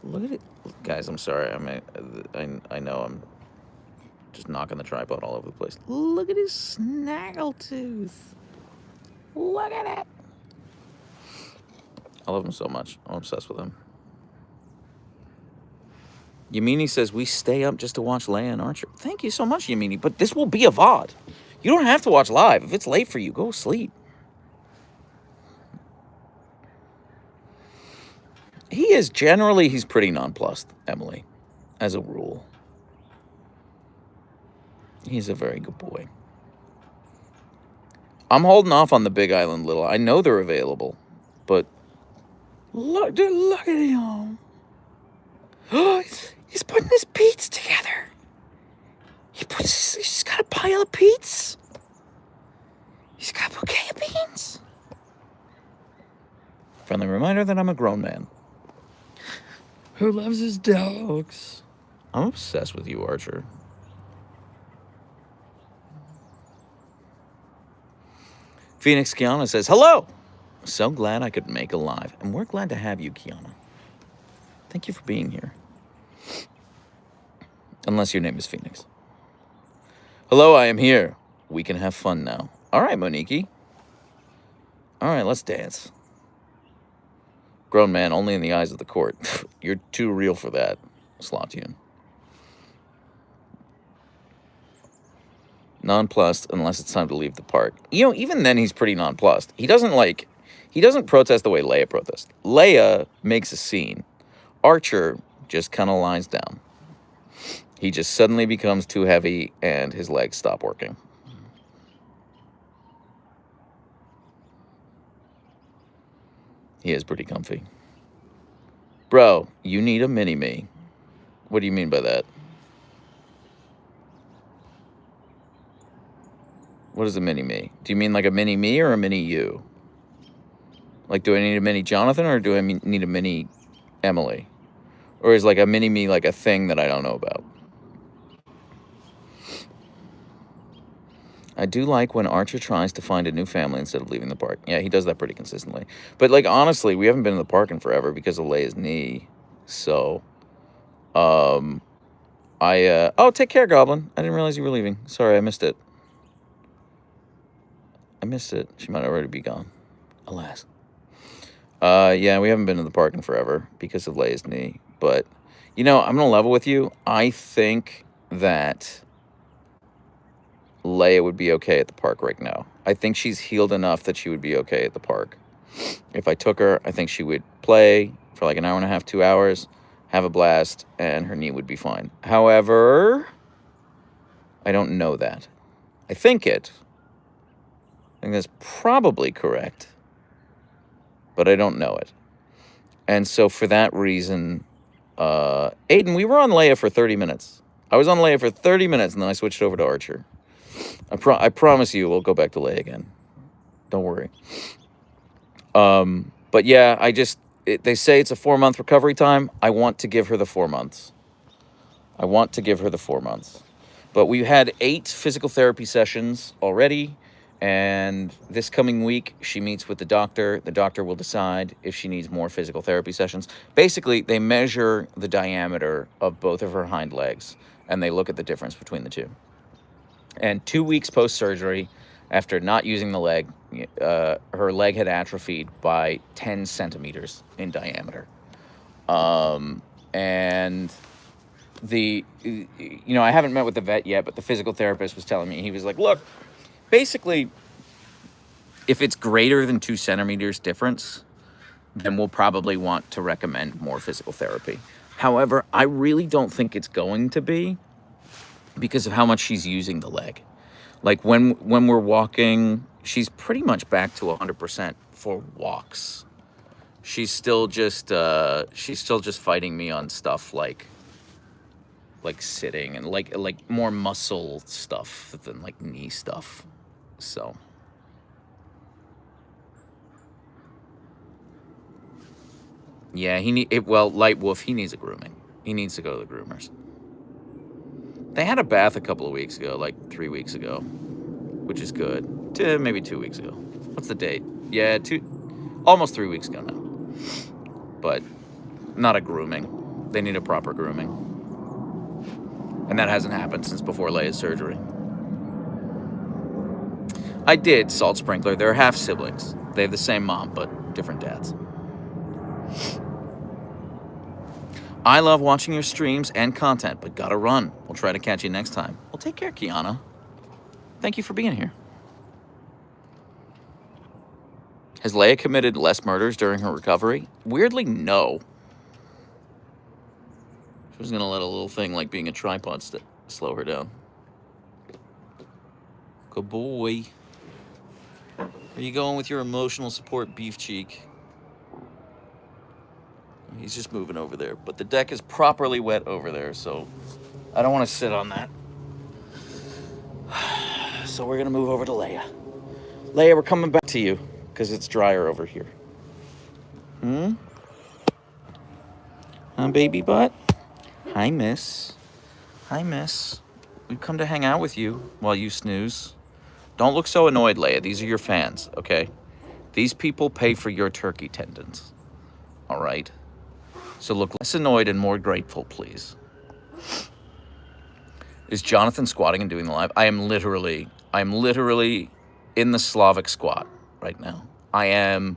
Look at it. Guys, I'm sorry. I know I'm just knocking the tripod all over the place. Look at his snaggletooth. Look at it. I love him so much. I'm obsessed with him. Yamini says, we stay up just to watch Leia and Archer. Thank you so much, Yamini. But this will be a VOD. You don't have to watch live. If it's late for you, go sleep. He's pretty nonplussed, Emily, as a rule. He's a very good boy. I'm holding off on the Big Island Little. I know they're available, but look at him. Oh, he's putting his beats together. He's got a pile of beats. He's got a bouquet of beans. Friendly reminder that I'm a grown man who loves his dogs. I'm obsessed with you, Archer. Phoenix Kiana says, hello. So glad I could make a live. And we're glad to have you, Kiana. Thank you for being here. Unless your name is Phoenix. Hello, I am here. We can have fun now. All right, Monique. All right, let's dance. Grown man, only in the eyes of the court. You're too real for that, Slotune. Nonplussed unless it's time to leave the park. You know, even then he's pretty nonplussed. He doesn't protest the way Leia protests. Leia makes a scene. Archer just kind of lies down. He just suddenly becomes too heavy and his legs stop working. He is pretty comfy. Bro, you need a mini-me. What do you mean by that? What is a mini-me? Do you mean like a mini-me or a mini-you? Like, do I need a mini Jonathan or do I need a mini Emily? Or is like a mini-me like a thing that I don't know about? I do like when Archer tries to find a new family instead of leaving the park. Yeah, he does that pretty consistently. But, like, honestly, we haven't been in the park in forever because of Leia's knee. So, oh, take care, Goblin. I didn't realize you were leaving. Sorry, I missed it. She might already be gone. Alas. Yeah, we haven't been in the park in forever because of Leia's knee. But, I'm going to level with you. I think that Leia would be okay at the park right now. I think she's healed enough that she would be okay at the park. If I took her, I think she would play for like an hour and a half, 2 hours, have a blast, and her knee would be fine. However, I don't know that. I think that's probably correct, but I don't know it. And so for that reason, Aiden, we were on Leia for 30 minutes. I was on Leia for 30 minutes, and then I switched over to Archer. I promise you we'll go back to Leia again. Don't worry. But yeah, they say it's a 4-month recovery time. I want to give her the 4 months. But we had 8 physical therapy sessions already, and this coming week she meets with the doctor. The doctor will decide if she needs more physical therapy sessions. Basically, they measure the diameter of both of her hind legs, and they look at the difference between the two. And 2 weeks post-surgery, after not using the leg, her leg had atrophied by 10 centimeters in diameter. And I haven't met with the vet yet, but the physical therapist was telling me, he was like, look, basically, if it's greater than 2 centimeters difference, then we'll probably want to recommend more physical therapy. However, I really don't think it's going to be, because of how much she's using the leg. Like when we're walking, she's pretty much back to 100% for walks. She's still just fighting me on stuff like sitting and like more muscle stuff than like knee stuff. So yeah, Light Wolf, he needs a grooming. He needs to go to the groomers. They had a bath a couple of weeks ago, like 3 weeks ago, which is good. Maybe 2 weeks ago. What's the date? Yeah, almost 3 weeks ago now. But not a grooming. They need a proper grooming. And that hasn't happened since before Leia's surgery. I did Salt Sprinkler. They're half siblings. They have the same mom, but different dads. I love watching your streams and content, but gotta run. We'll try to catch you next time. Well, take care, Kiana. Thank you for being here. Has Leia committed less murders during her recovery? Weirdly, no. She was gonna let a little thing like being a tripod slow her down. Good boy. Where are you going with your emotional support, Beef Cheek? He's just moving over there. But the deck is properly wet over there, so I don't want to sit on that. So we're going to move over to Leia. Leia, we're coming back to you because it's drier over here. Baby butt? Hi, miss. We've come to hang out with you while you snooze. Don't look so annoyed, Leia. These are your fans, okay? These people pay for your turkey tendons. All right? So look less annoyed and more grateful, please. Is Jonathan squatting and doing the live? I'm literally in the Slavic squat right now. I am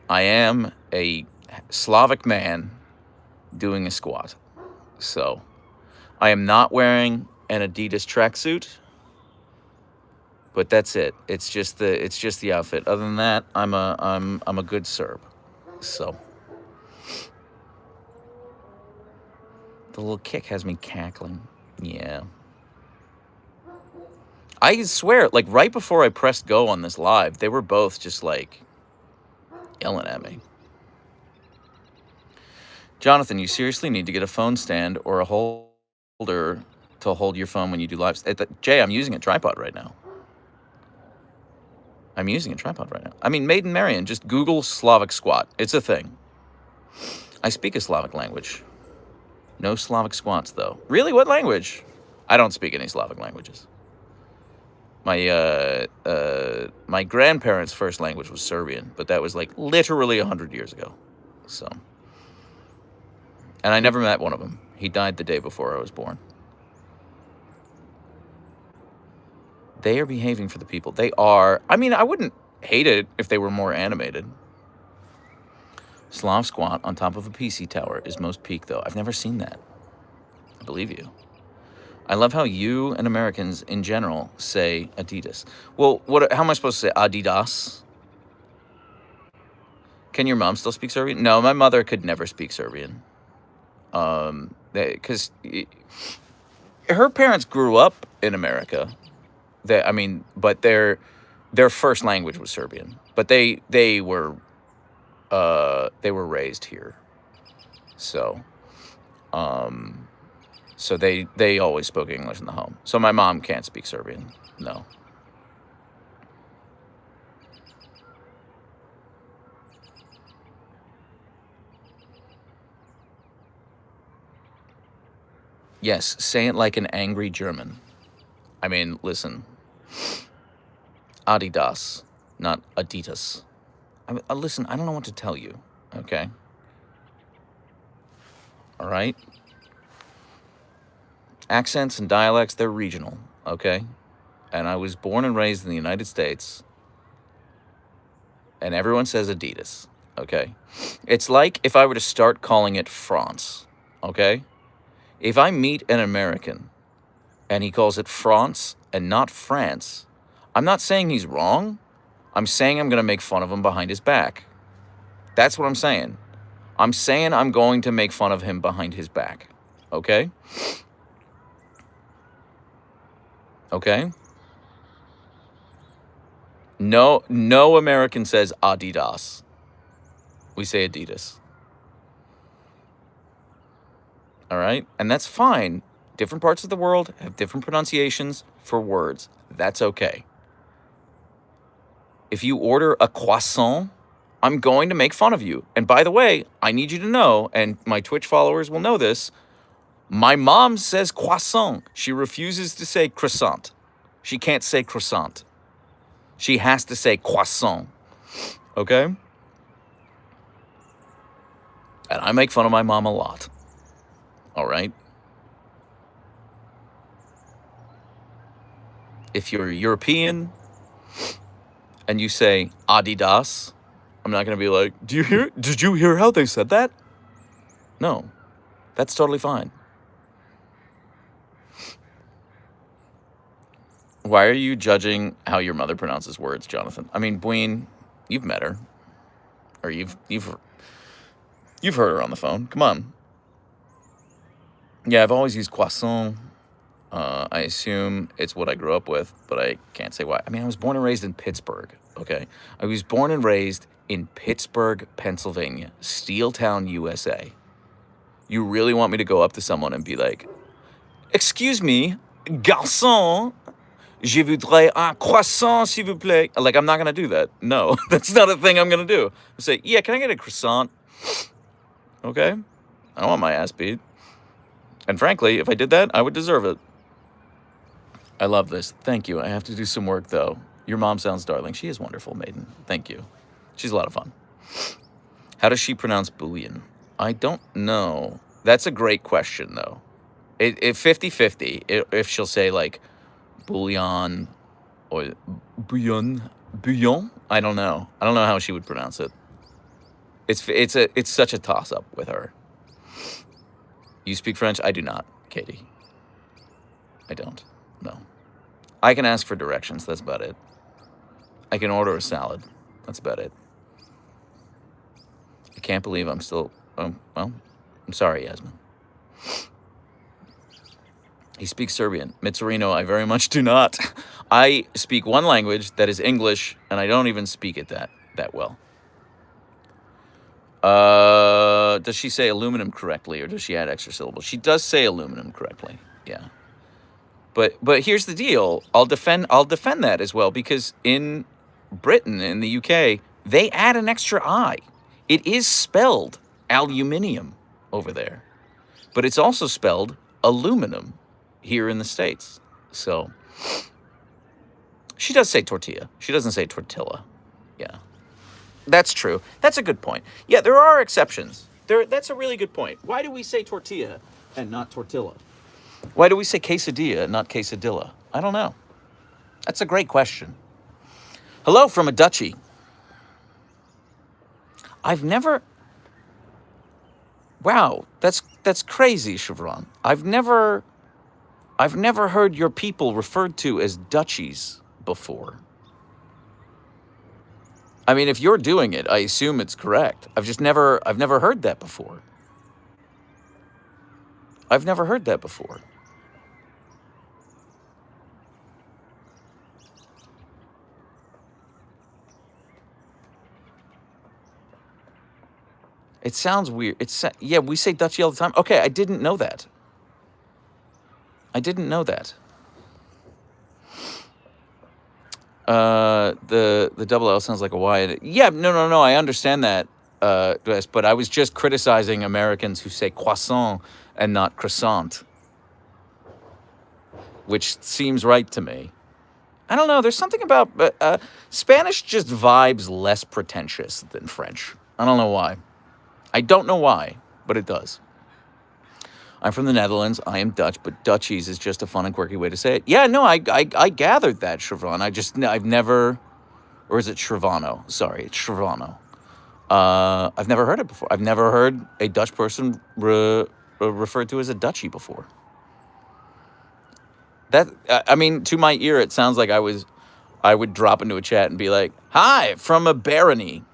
a Slavic man doing a squat. So I am not wearing an Adidas tracksuit, but that's it. It's just the outfit. Other than that, I'm a good Serb. So the little kick has me cackling. Yeah. I swear, like right before I pressed go on this live, they were both just like yelling at me. Jonathan, you seriously need to get a phone stand or a holder to hold your phone when you do lives. Jay, I'm using a tripod right now. I mean, Maiden Marian, just Google Slavic squat. It's a thing. I speak a Slavic language. No Slavic squats, though. Really? What language? I don't speak any Slavic languages. My grandparents' first language was Serbian, but that was like literally 100 years ago. So, and I never met one of them. He died the day before I was born. They are behaving for the people. They are. I mean, I wouldn't hate it if they were more animated. Slav squat on top of a PC tower is most peak, though. I've never seen that. I believe you. I love how you and Americans in general say Adidas. Well, how am I supposed to say Adidas? Can your mom still speak Serbian? No, my mother could never speak Serbian. Because her parents grew up in America. But their first language was Serbian. But they were raised here. So they always spoke English in the home. So my mom can't speak Serbian. No. Yes, say it like an angry German. I mean, listen. Adidas, not Adidas. Listen, I don't know what to tell you, okay? All right? Accents and dialects, they're regional, okay? And I was born and raised in the United States, and everyone says Adidas, okay? It's like if I were to start calling it France, okay? If I meet an American and he calls it France and not France, I'm not saying he's wrong. I'm saying I'm going to make fun of him behind his back. That's what I'm saying. I'm saying I'm going to make fun of him behind his back, okay? Okay? No American says Adidas. We say Adidas. All right? And that's fine. Different parts of the world have different pronunciations for words. That's okay. If you order a croissant, I'm going to make fun of you. And by the way, I need you to know, and my Twitch followers will know this, my mom says croissant. She refuses to say croissant. She can't say croissant. She has to say croissant. Okay? And I make fun of my mom a lot. All right? If you're European and you say Adidas, I'm not going to be like, did you hear how they said that? No, that's totally fine. Why are you judging how your mother pronounces words, Jonathan? I mean, Bween, you've met her. Or you've heard her on the phone. Come on. Yeah, I've always used croissant. I assume it's what I grew up with, but I can't say why. I mean, I was born and raised in Pittsburgh, okay? I was born and raised in Pittsburgh, Pennsylvania, Steeltown, USA. You really want me to go up to someone and be like, excuse me, garçon, je voudrais un croissant, s'il vous plaît. Like, I'm not going to do that. No, that's not a thing I'm going to do. I say, yeah, can I get a croissant? Okay? I don't want my ass beat. And frankly, if I did that, I would deserve it. I love this. Thank you. I have to do some work, though. Your mom sounds darling. She is wonderful, Maiden. Thank you. She's a lot of fun. How does she pronounce bouillon? I don't know. That's a great question, though. It 50-50. If she'll say, like, bouillon or bouillon. I don't know. I don't know how she would pronounce it. It's such a toss-up with her. You speak French? I do not, Katie. I don't. No. I can ask for directions. That's about it. I can order a salad. That's about it. I can't believe I'm still... well, I'm sorry, Yasmin. He speaks Serbian. Mitsurino, I very much do not. I speak one language that is English, and I don't even speak it that well. Does she say aluminum correctly, or does she add extra syllables? She does say aluminum correctly. Yeah. But here's the deal. I'll defend that as well, because in Britain, in the UK, they add an extra I. It is spelled aluminium over there. But it's also spelled aluminum here in the States. So she does say tortilla. She doesn't say tortilla. Yeah. That's true. That's a good point. Yeah, there are exceptions. That's a really good point. Why do we say tortilla and not tortilla? Why do we say quesadilla and not quesadilla? I don't know. That's a great question. Hello from a duchy. I've never... Wow, that's crazy, Chevron. I've never heard your people referred to as duchies before. I mean, if you're doing it, I assume it's correct. I've never heard that before. I've never heard that before. It sounds weird. Yeah, we say duchy all the time. Okay, I didn't know that. The double L sounds like a Y. Yeah, no. I understand that, but I was just criticizing Americans who say croissant and not croissant, which seems right to me. I don't know. There's something about Spanish just vibes less pretentious than French. I don't know why. I don't know why, but it does. I'm from the Netherlands. I am Dutch, but duchies is just a fun and quirky way to say it. Yeah, no, I gathered that, Chevron. I've never, or is it Shrevano? Sorry, it's Shrevano. I've never heard it before. I've never heard a Dutch person referred to as a duchy before. I mean, to my ear, it sounds like I would drop into a chat and be like, "Hi, from a barony."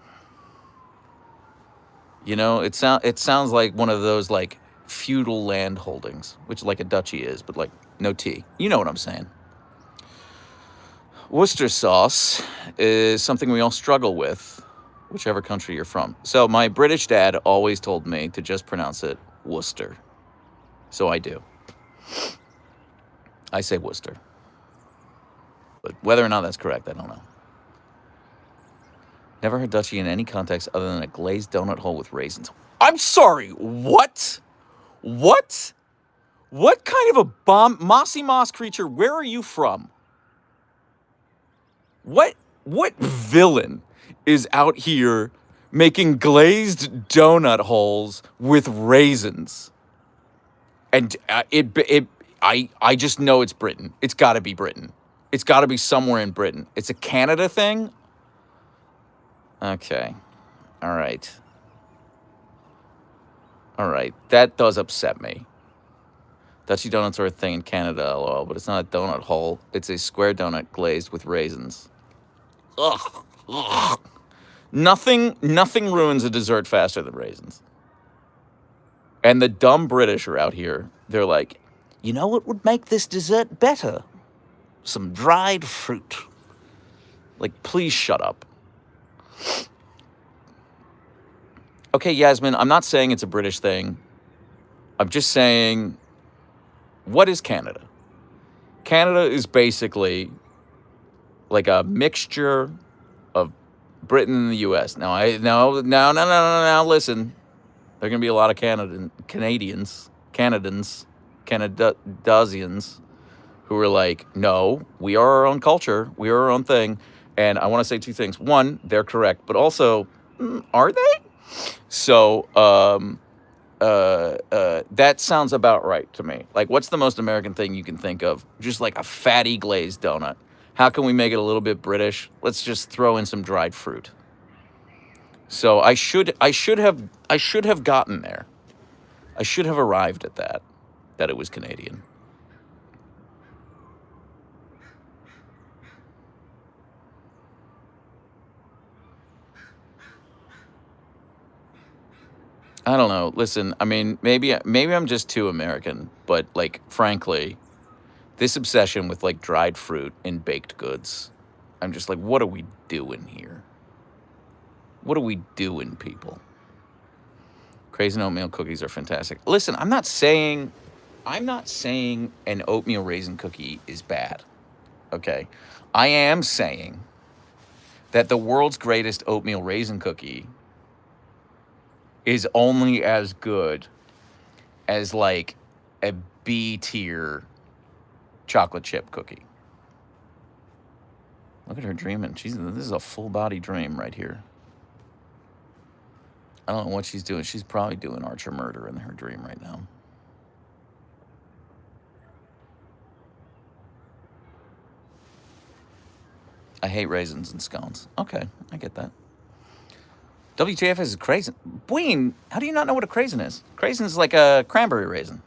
You know, it sounds like one of those like feudal land holdings, which like a duchy is, but like no T. You know what I'm saying. Worcester sauce is something we all struggle with, whichever country you're from. So my British dad always told me to just pronounce it Worcester. So I do. I say Worcester. But whether or not that's correct, I don't know. Never heard duchy in any context other than a glazed donut hole with raisins. I'm sorry, what? What? What kind of a mossy moss creature? Where are you from? What villain is out here making glazed donut holes with raisins? And I just know it's Britain. It's got to be Britain. It's got to be somewhere in Britain. It's a Canada thing? Okay. All right. That does upset me. Dutchy donuts are a thing in Canada, lol, but it's not a donut hole. It's a square donut glazed with raisins. Ugh. Nothing ruins a dessert faster than raisins. And the dumb British are out here. They're like, you know what would make this dessert better? Some dried fruit. Like, please shut up. Okay, Yasmin, I'm not saying it's a British thing. I'm just saying, what is Canada? Canada is basically like a mixture of Britain and the U.S. Now, listen. There are going to be a lot of Canadians, Canadians, who are like, no, we are our own culture. We are our own thing. And I want to say two things. One, they're correct. But also, are they? So that sounds about right to me. Like, what's the most American thing you can think of? Just like a fatty glazed donut. How can we make it a little bit British? Let's just throw in some dried fruit. So I should have gotten there. I should have arrived at that it was Canadian. I don't know. Listen, I mean, maybe I'm just too American, but like, frankly, this obsession with like dried fruit and baked goods, I'm just like, what are we doing here? What are we doing, people? Crazy oatmeal cookies are fantastic. Listen, I'm not saying an oatmeal raisin cookie is bad. Okay? I am saying that the world's greatest oatmeal raisin cookie is only as good as like a B tier chocolate chip cookie. Look at her dreaming. This is a full body dream right here. I don't know what she's doing. She's probably doing Archer murder in her dream right now. I hate raisins and scones. Okay, I get that. WTF is a craisin. Bween, how do you not know what a craisin is? Craisin is like a cranberry raisin.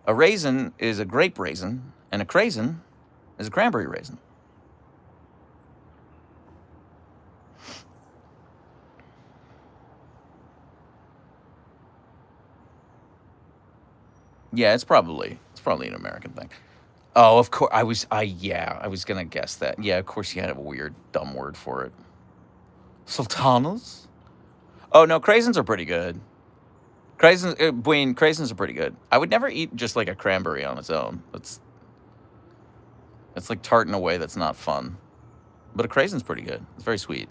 A raisin is a grape raisin, and a craisin is a cranberry raisin. Yeah, it's probably an American thing. Oh, of course. I was gonna guess that. Yeah, of course you had a weird, dumb word for it. Sultanas? Oh no, craisins are pretty good. Craisins are pretty good. I would never eat just like a cranberry on its own. It's like tart in a way that's not fun. But a craisin's pretty good. It's very sweet.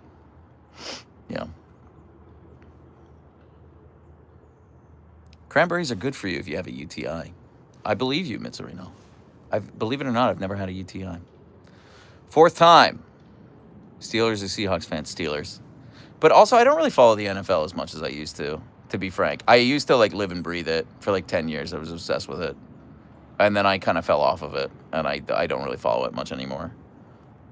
Yeah. Cranberries are good for you if you have a UTI. I believe you, Mitsurino. Believe it or not, I've never had a UTI. Fourth time. Steelers or Seahawks fans, Steelers. But also, I don't really follow the NFL as much as I used to be frank. I used to like live and breathe it for like 10 years. I was obsessed with it. And then I kind of fell off of it, and I don't really follow it much anymore.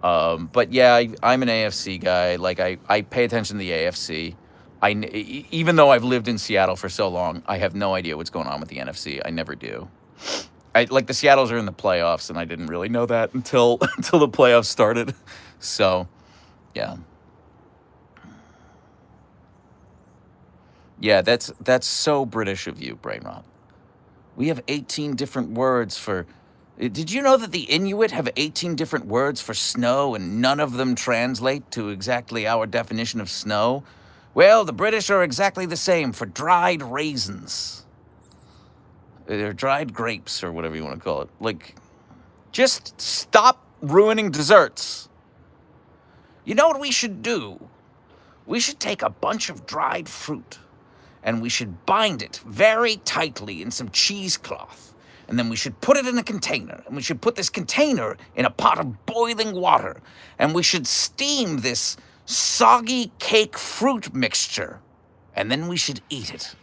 But yeah, I'm an AFC guy. Like I pay attention to the AFC. Even though I've lived in Seattle for so long, I have no idea what's going on with the NFC. I never do. Like the Seattles are in the playoffs, and I didn't really know that until the playoffs started. So, yeah. Yeah, that's so British of you, Brain Rot. We have 18 different words for... Did you know that the Inuit have 18 different words for snow, and none of them translate to exactly our definition of snow? Well, the British are exactly the same for dried raisins. Or dried grapes, or whatever you want to call it. Like, just stop ruining desserts. You know what we should do? We should take a bunch of dried fruit, and we should bind it very tightly in some cheesecloth. And then we should put it in a container, and we should put this container in a pot of boiling water, and we should steam this soggy cake fruit mixture, and then we should eat it.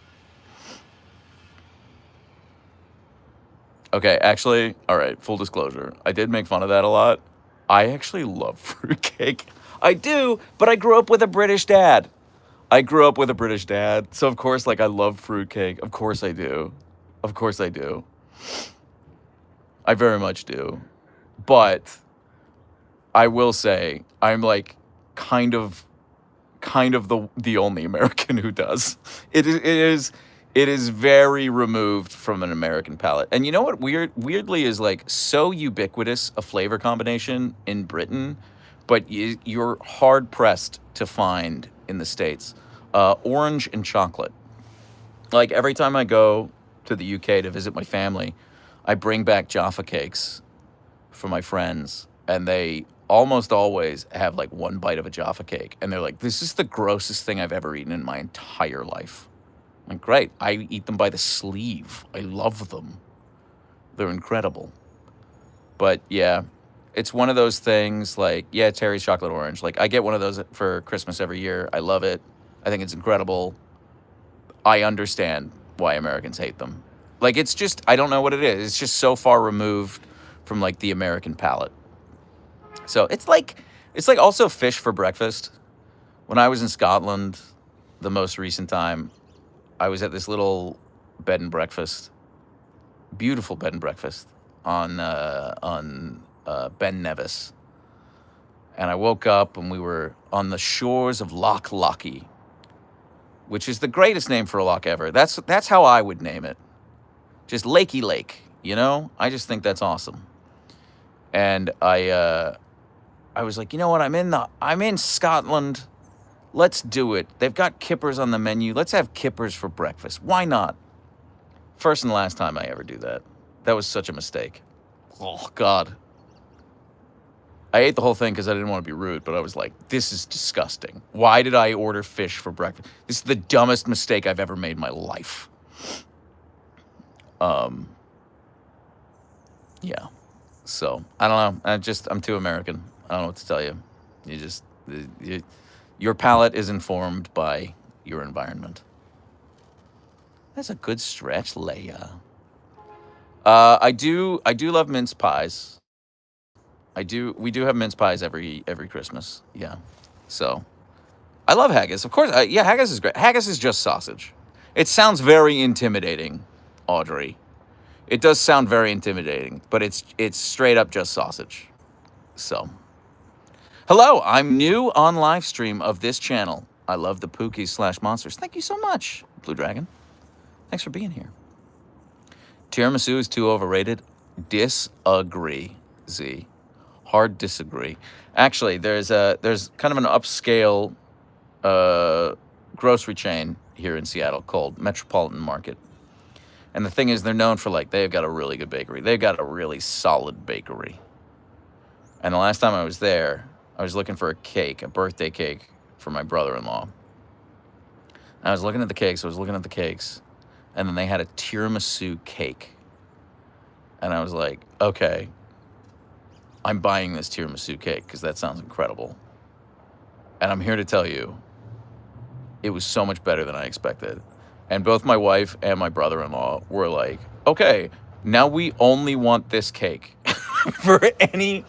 Okay, actually, all right, full disclosure. I did make fun of that a lot. I actually love fruitcake. I do, but I grew up with a British dad. So of course, like, I love fruitcake. Of course I do. I very much do. But I will say I'm like kind of the only American who does. It is very removed from an American palate. And you know what weirdly is like so ubiquitous a flavor combination in Britain, but you're hard pressed to find in the States. Orange and chocolate. Like every time I go to the UK to visit my family, I bring back Jaffa cakes for my friends, and they almost always have like one bite of a Jaffa cake, and they're like, this is the grossest thing I've ever eaten in my entire life. I'm like, great, I eat them by the sleeve. I love them. They're incredible. But yeah, it's one of those things like, yeah, Terry's chocolate orange. Like I get one of those for Christmas every year. I love it. I think it's incredible. I understand why Americans hate them. Like, it's just, I don't know what it is. It's just so far removed from, like, the American palate. So, it's like also fish for breakfast. When I was in Scotland, the most recent time, I was at this little bed and breakfast, beautiful bed and breakfast on Ben Nevis. And I woke up and we were on the shores of Loch Lochy, which is the greatest name for a loch ever. That's how I would name it. Just Lakey Lake, you know? I just think that's awesome. And I was like, you know what? I'm in Scotland. Let's do it. They've got kippers on the menu. Let's have kippers for breakfast. Why not? First and last time I ever do that. That was such a mistake. Oh, God. I ate the whole thing because I didn't want to be rude, but I was like, this is disgusting. Why did I order fish for breakfast? This is the dumbest mistake I've ever made in my life. Yeah. So, I don't know. I'm too American. I don't know what to tell you. Your palate is informed by your environment. That's a good stretch, Leia. I do love mince pies. We do have mince pies every Christmas. Yeah. So, I love haggis. Of course, yeah, haggis is great. Haggis is just sausage. It sounds very intimidating, Audrey. It does sound very intimidating, but it's straight up just sausage. So, hello, I'm new on live stream of this channel. I love the Pookies / monsters. Thank you so much, Blue Dragon. Thanks for being here. Tiramisu is too overrated. Disagree, Z. Hard disagree. Actually, there's kind of an upscale grocery chain here in Seattle called Metropolitan Market. And the thing is, they're known for, like, they've got a really good bakery. They've got a really solid bakery. And the last time I was there, I was looking for a cake, a birthday cake for my brother-in-law. I was looking at the cakes, and then they had a tiramisu cake. And I was like, okay, I'm buying this tiramisu cake because that sounds incredible. And I'm here to tell you, it was so much better than I expected. And both my wife and my brother-in-law were like, okay, now we only want this cake for any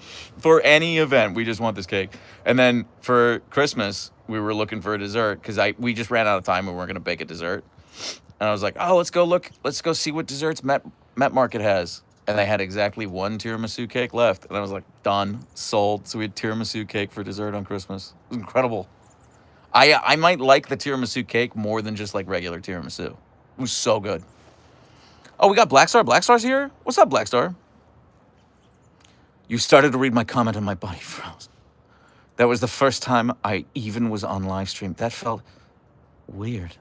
event. We just want this cake. And then for Christmas, we were looking for a dessert because we just ran out of time. We weren't going to bake a dessert. And I was like, oh, let's go see what desserts Met Market has. And they had exactly one tiramisu cake left. And I was like, done, sold. So we had tiramisu cake for dessert on Christmas. It was incredible. I might like the tiramisu cake more than just like regular tiramisu. It was so good. Oh, we got Black Star. Black Star's here? What's up, Black Star? You started to read my comment and my body froze. That was the first time I even was on live stream. That felt weird.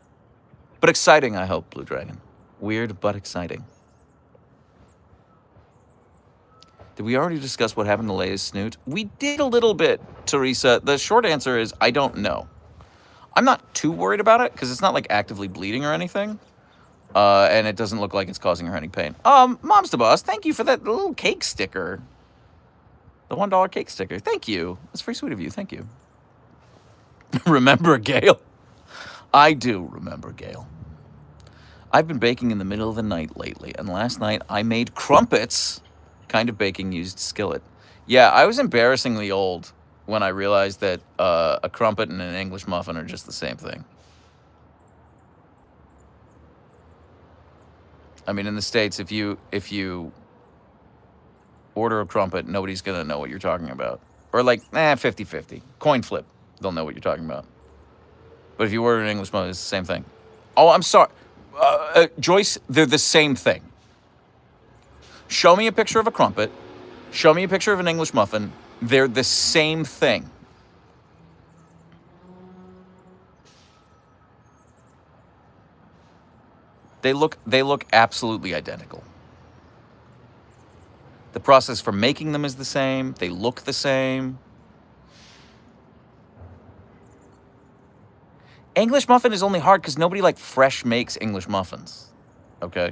But exciting, I hope, Blue Dragon. Weird, but exciting. Did we already discuss what happened to Leia's snoot? We did a little bit, Teresa. The short answer is I don't know. I'm not too worried about it because it's not like actively bleeding or anything. And it doesn't look like it's causing her any pain. Mom's the boss. Thank you for that little cake sticker. The $1 cake sticker. Thank you. That's very sweet of you. Thank you. Remember Gail? I do remember Gail. I've been baking in the middle of the night lately, and last night I made crumpets. Kind of baking used skillet. Yeah, I was embarrassingly old when I realized that a crumpet and an English muffin are just the same thing. I mean, in the States, if you order a crumpet, nobody's going to know what you're talking about. Or like, 50-50. Coin flip. They'll know what you're talking about. But if you order an English muffin, it's the same thing. Oh, I'm sorry. Joyce, they're the same thing. Show me a picture of a crumpet. Show me a picture of an English muffin. They're the same thing. They look absolutely identical. The process for making them is the same. They look the same. English muffin is only hard because nobody like fresh makes English muffins. Okay?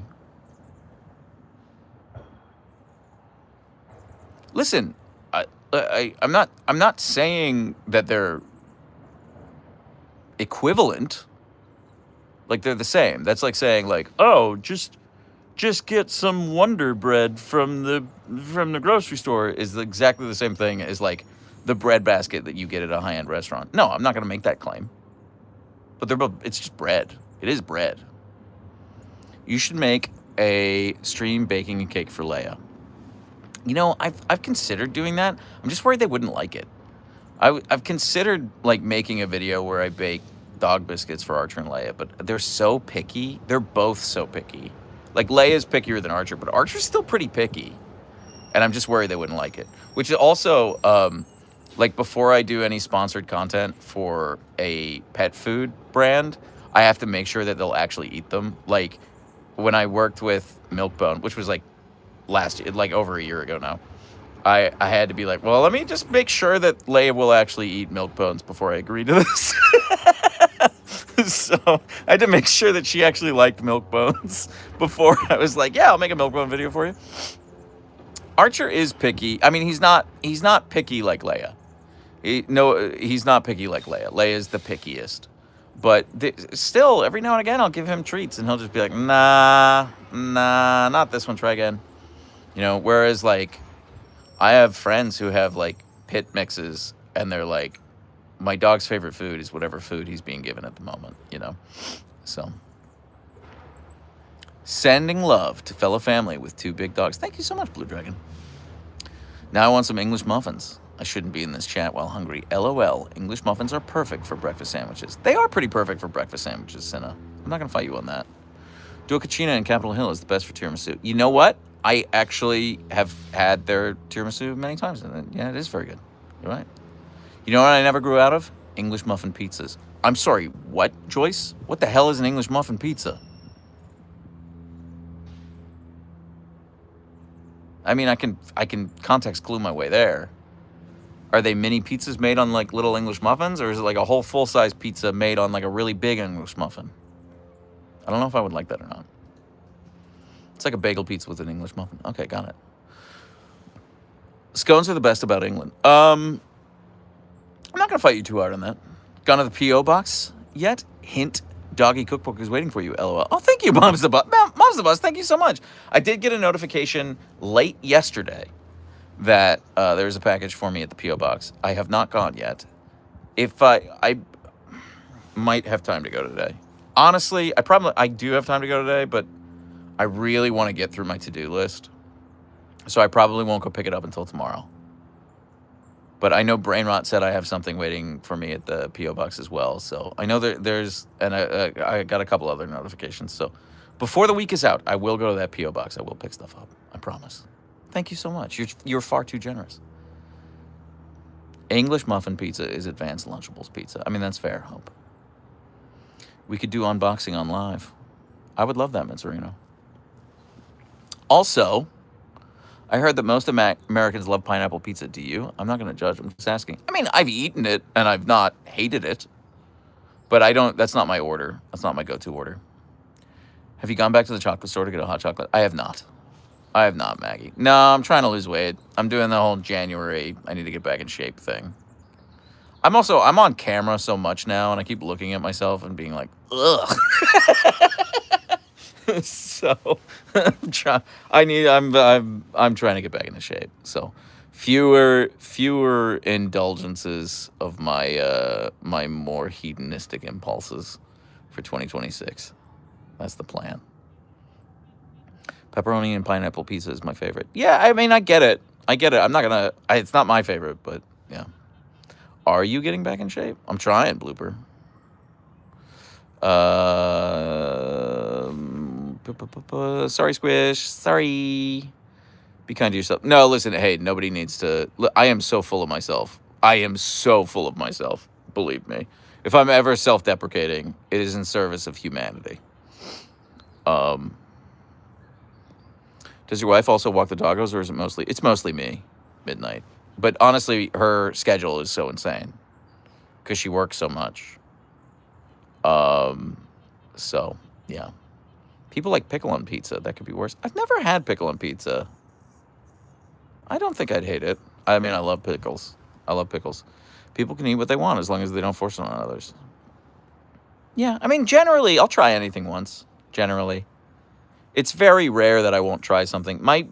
Listen, I'm not saying that they're equivalent. Like they're the same. That's like saying like, oh, just get some Wonder Bread from the grocery store is exactly the same thing as like the bread basket that you get at a high-end restaurant. No, I'm not going to make that claim. But it's just bread. It is bread. You should make a stream baking a cake for Leia. You know, I've considered doing that. I'm just worried they wouldn't like it. I've considered like making a video where I bake dog biscuits for Archer and Leia, but they're so picky. They're both so picky. Like Leia's pickier than Archer, but Archer's still pretty picky. And I'm just worried they wouldn't like it. Which is also, like before I do any sponsored content for a pet food brand, I have to make sure that they'll actually eat them. Like when I worked with Milkbone, which was like last year, like over a year ago now, I had to be like, well, let me just make sure that Leia will actually eat milk bones before I agree to this. So I had to make sure that she actually liked milk bones before I was like, yeah, I'll make a milk bone video for you. Archer is picky. I mean, he's not picky like Leia. He's not picky like Leia. Leia's the pickiest. But still, every now and again, I'll give him treats, and he'll just be like, nah, not this one. Try again. You know, whereas, like, I have friends who have, like, pit mixes, and they're like, my dog's favorite food is whatever food he's being given at the moment, you know? So, sending love to fellow family with 2 big dogs. Thank you so much, Blue Dragon. Now I want some English muffins. I shouldn't be in this chat while hungry. LOL. English muffins are perfect for breakfast sandwiches. They are pretty perfect for breakfast sandwiches, Cinna. I'm not going to fight you on that. Dua Cucina in Capitol Hill is the best for tiramisu. You know what? I actually have had their tiramisu many times, and yeah, it is very good. You're right. You know what I never grew out of? English muffin pizzas. I'm sorry, what, Joyce? What the hell is an English muffin pizza? I mean, I can context clue my way there. Are they mini pizzas made on, like, little English muffins, or is it like a whole full-size pizza made on, like, a really big English muffin? I don't know if I would like that or not. It's like a bagel pizza with an English muffin. Okay, got it. Scones are the best about England. I'm not going to fight you too hard on that. Gone to the P.O. box yet? Hint, doggy cookbook is waiting for you, LOL. Oh, thank you, Mom's the Boss. Mom's the Boss, thank you so much. I did get a notification late yesterday that there's a package for me at the P.O. box. I have not gone yet. If I might have time to go today. Honestly, I do have time to go today, but I really want to get through my to-do list. So I probably won't go pick it up until tomorrow. But I know Brainrot said I have something waiting for me at the P.O. box as well. So I know there's, and I got a couple other notifications. So before the week is out, I will go to that P.O. box. I will pick stuff up. I promise. Thank you so much. You're far too generous. English muffin pizza is advanced Lunchables pizza. I mean, that's fair, Hope. We could do unboxing on live. I would love that, Mitzerino. Also, I heard that most Americans love pineapple pizza. Do you? I'm not going to judge. I'm just asking. I mean, I've eaten it, and I've not hated it. But that's not my order. That's not my go-to order. Have you gone back to the chocolate store to get a hot chocolate? I have not. Maggie. No, I'm trying to lose weight. I'm doing the whole January, I need to get back in shape thing. I'm on camera so much now, and I keep looking at myself and being like, ugh. So I'm trying to get back into shape. So fewer indulgences of my my more hedonistic impulses for 2026. That's the plan. Pepperoni and pineapple pizza is my favorite. Yeah, I mean, I get it. It's not my favorite, but yeah. Are you getting back in shape? I'm trying, Blooper. Sorry, Squish. Sorry. Be kind to yourself. No, listen, hey, nobody needs to. I am so full of myself. Believe me. If I'm ever self-deprecating, it is in service of humanity. Does your wife also walk the doggos, or is it mostly... It's mostly me, Midnight. But honestly, her schedule is so insane because she works so much. So, yeah. People like pickle on pizza. That could be worse. I've never had pickle on pizza. I don't think I'd hate it. I mean, I love pickles. People can eat what they want as long as they don't force it on others. Yeah, I mean, generally, I'll try anything once. Generally. It's very rare that I won't try something. My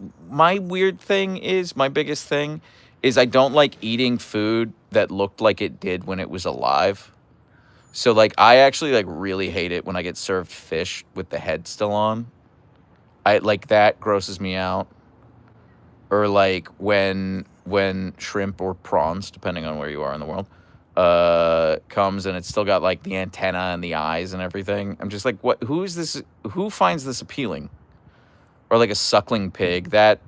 biggest thing is I don't like eating food that looked like it did when it was alive. So, like, I actually, like, really hate it when I get served fish with the head still on. That grosses me out. Or, like, when shrimp or prawns, depending on where you are in the world, comes and it's still got, like, the antenna and the eyes and everything. I'm just like, what? Who finds this appealing? Or, like, a suckling pig. That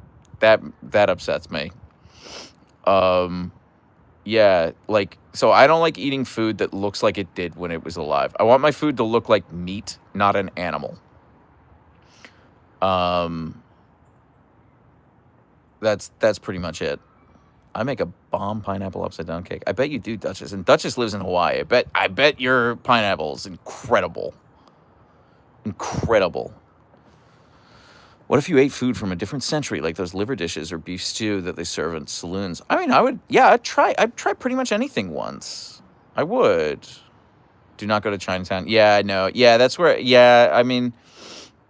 upsets me. Yeah, like, so I don't like eating food that looks like it did when it was alive. I want my food to look like meat, not an animal. That's pretty much it. I make a bomb pineapple upside down cake. I bet you do, Duchess. And Duchess lives in Hawaii. I bet your pineapple is incredible. Incredible. What if you ate food from a different century, like those liver dishes or beef stew that they serve in saloons? I mean, I'd try pretty much anything once. I would. Do not go to Chinatown. Yeah, I know. Yeah, that's where, yeah, I mean,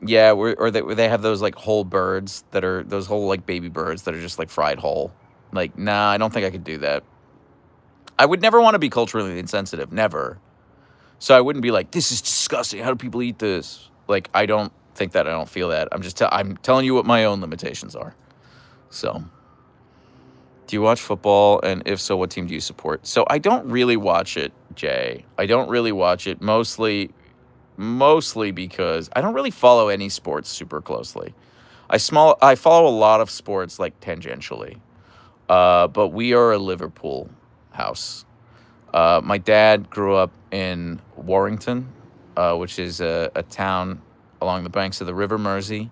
yeah, where they have those, like, whole birds that are, those whole, like, baby birds that are just, like, fried whole. Like, nah, I don't think I could do that. I would never want to be culturally insensitive. Never. So I wouldn't be like, this is disgusting. How do people eat this? Like, I don't think that. I don't feel that. I'm telling you what my own limitations are. So, do you watch football? And if so, what team do you support? So I don't really watch it, Jay. I don't really watch it mostly because I don't really follow any sports super closely. I follow a lot of sports like tangentially. But we are a Liverpool house. My dad grew up in Warrington, which is a town along the banks of the River Mersey,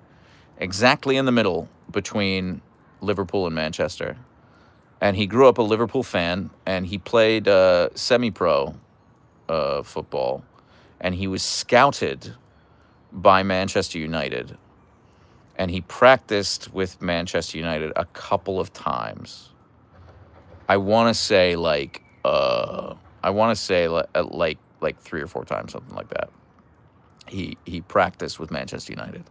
exactly in the middle between Liverpool and Manchester. And he grew up a Liverpool fan, and he played semi-pro football, and he was scouted by Manchester United, and he practiced with Manchester United a couple of times. I want to say like 3 or 4 times, something like that. He practiced with Manchester United.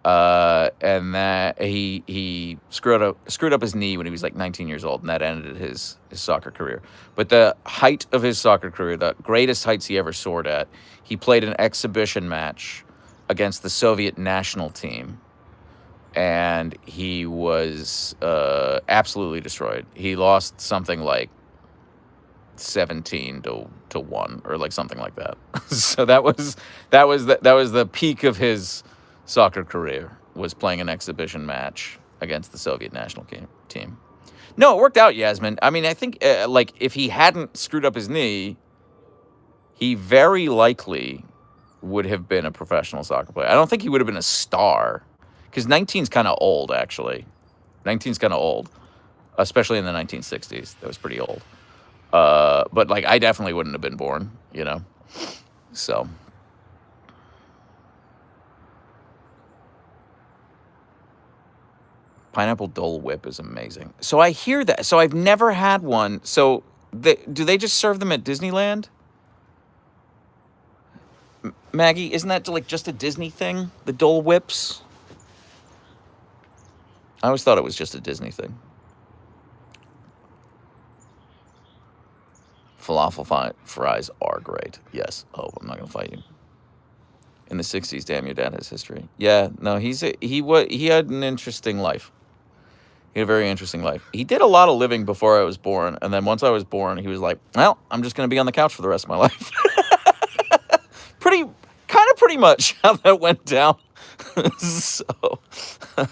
And that he screwed up his knee when he was like 19 years old, and that ended his soccer career. But the height of his soccer career, the greatest heights he ever soared at, he played an exhibition match against the Soviet national team, and he was absolutely destroyed. He lost something like 17 to 1 or like something like that. So that was the peak of his soccer career, was playing an exhibition match against the Soviet national team. No, it worked out, Yasmin. I mean, I think like if he hadn't screwed up his knee, he very likely would have been a professional soccer player. I don't think he would have been a star, because 19's kind of old, actually. 19's kind of old, especially in the 1960s. That was pretty old. But like, I definitely wouldn't have been born, you know? So. Pineapple Dole Whip is amazing. So I hear that. So I've never had one. So do they just serve them at Disneyland? Maggie, isn't that like just a Disney thing? The Dole Whips? I always thought it was just a Disney thing. Falafel fries are great. Yes. Oh, I'm not going to fight you. In the 60s, damn, your dad has history. Yeah, no, he had an interesting life. He had a very interesting life. He did a lot of living before I was born, and then once I was born, he was like, well, I'm just going to be on the couch for the rest of my life. Pretty much how that went down. So, I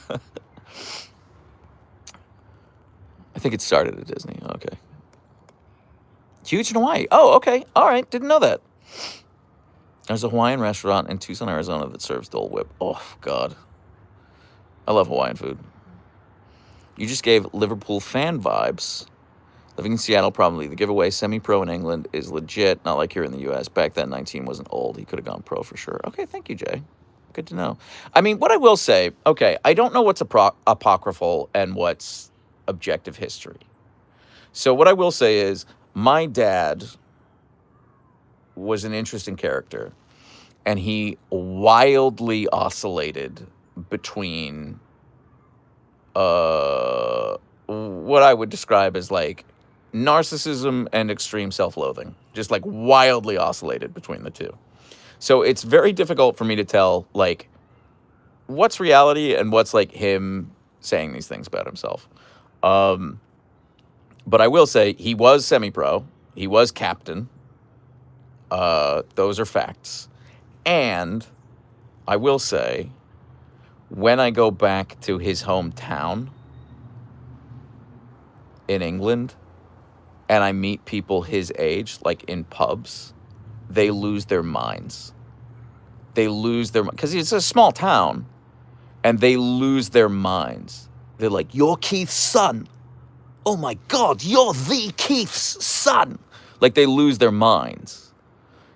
think it started at Disney. Okay. Huge in Hawaii. Oh, okay. All right. Didn't know that. There's a Hawaiian restaurant in Tucson, Arizona that serves Dole Whip. Oh, God. I love Hawaiian food. You just gave Liverpool fan vibes. Living in Seattle, probably. The giveaway, semi-pro in England, is legit, not like here in the U.S. Back then, 19 wasn't old. He could have gone pro for sure. Okay, thank you, Jay. Good to know. I mean, what I will say, okay, I don't know what's apocryphal and what's objective history. So what I will say is, my dad was an interesting character, and he wildly oscillated between what I would describe as like narcissism and extreme self-loathing, just like wildly oscillated between the two. So it's very difficult for me to tell like what's reality and what's like him saying these things about himself. But I will say he was semi-pro, he was captain. Those are facts. And I will say, when I go back to his hometown in England and I meet people his age, like in pubs, they lose their minds. They lose their minds. Because it's a small town, and they lose their minds. They're like, you're Keith's son. oh my God, you're the Keith's son. Like they lose their minds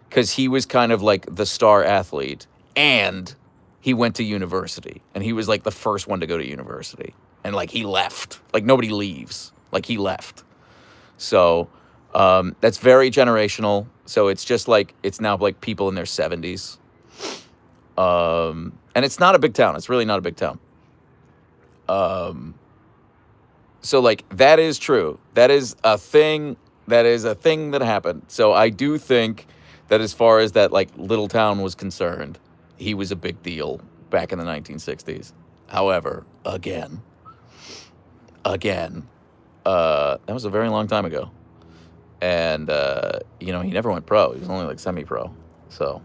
because he was kind of like the star athlete and he went to university and he was like the first one to go to university and like he left. Like nobody leaves. Like he left. So that's very generational. So it's just like, it's now like people in their 70s. And it's not a big town. It's really not a big town. So like that is true. That is a thing. That is a thing that happened. So I do think that as far as that like little town was concerned, he was a big deal back in the 1960s. However, again, that was a very long time ago. And, you know, he never went pro. He was only like semi-pro. So,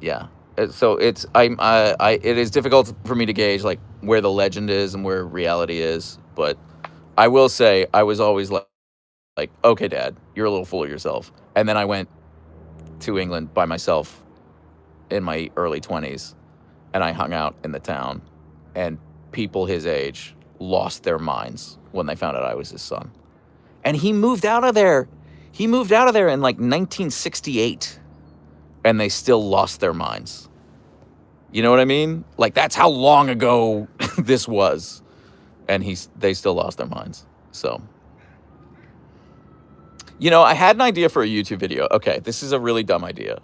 yeah. So it's, it is difficult for me to gauge like where the legend is and where reality is. But I will say I was always like, okay, Dad, you're a little full of yourself. And then I went to England by myself in my early 20s and I hung out in the town and people his age lost their minds when they found out I was his son. And he moved out of there. He moved out of there in like 1968 and they still lost their minds. You know what I mean? Like that's how long ago this was. And they still lost their minds. So, you know, I had an idea for a YouTube video. Okay, this is a really dumb idea,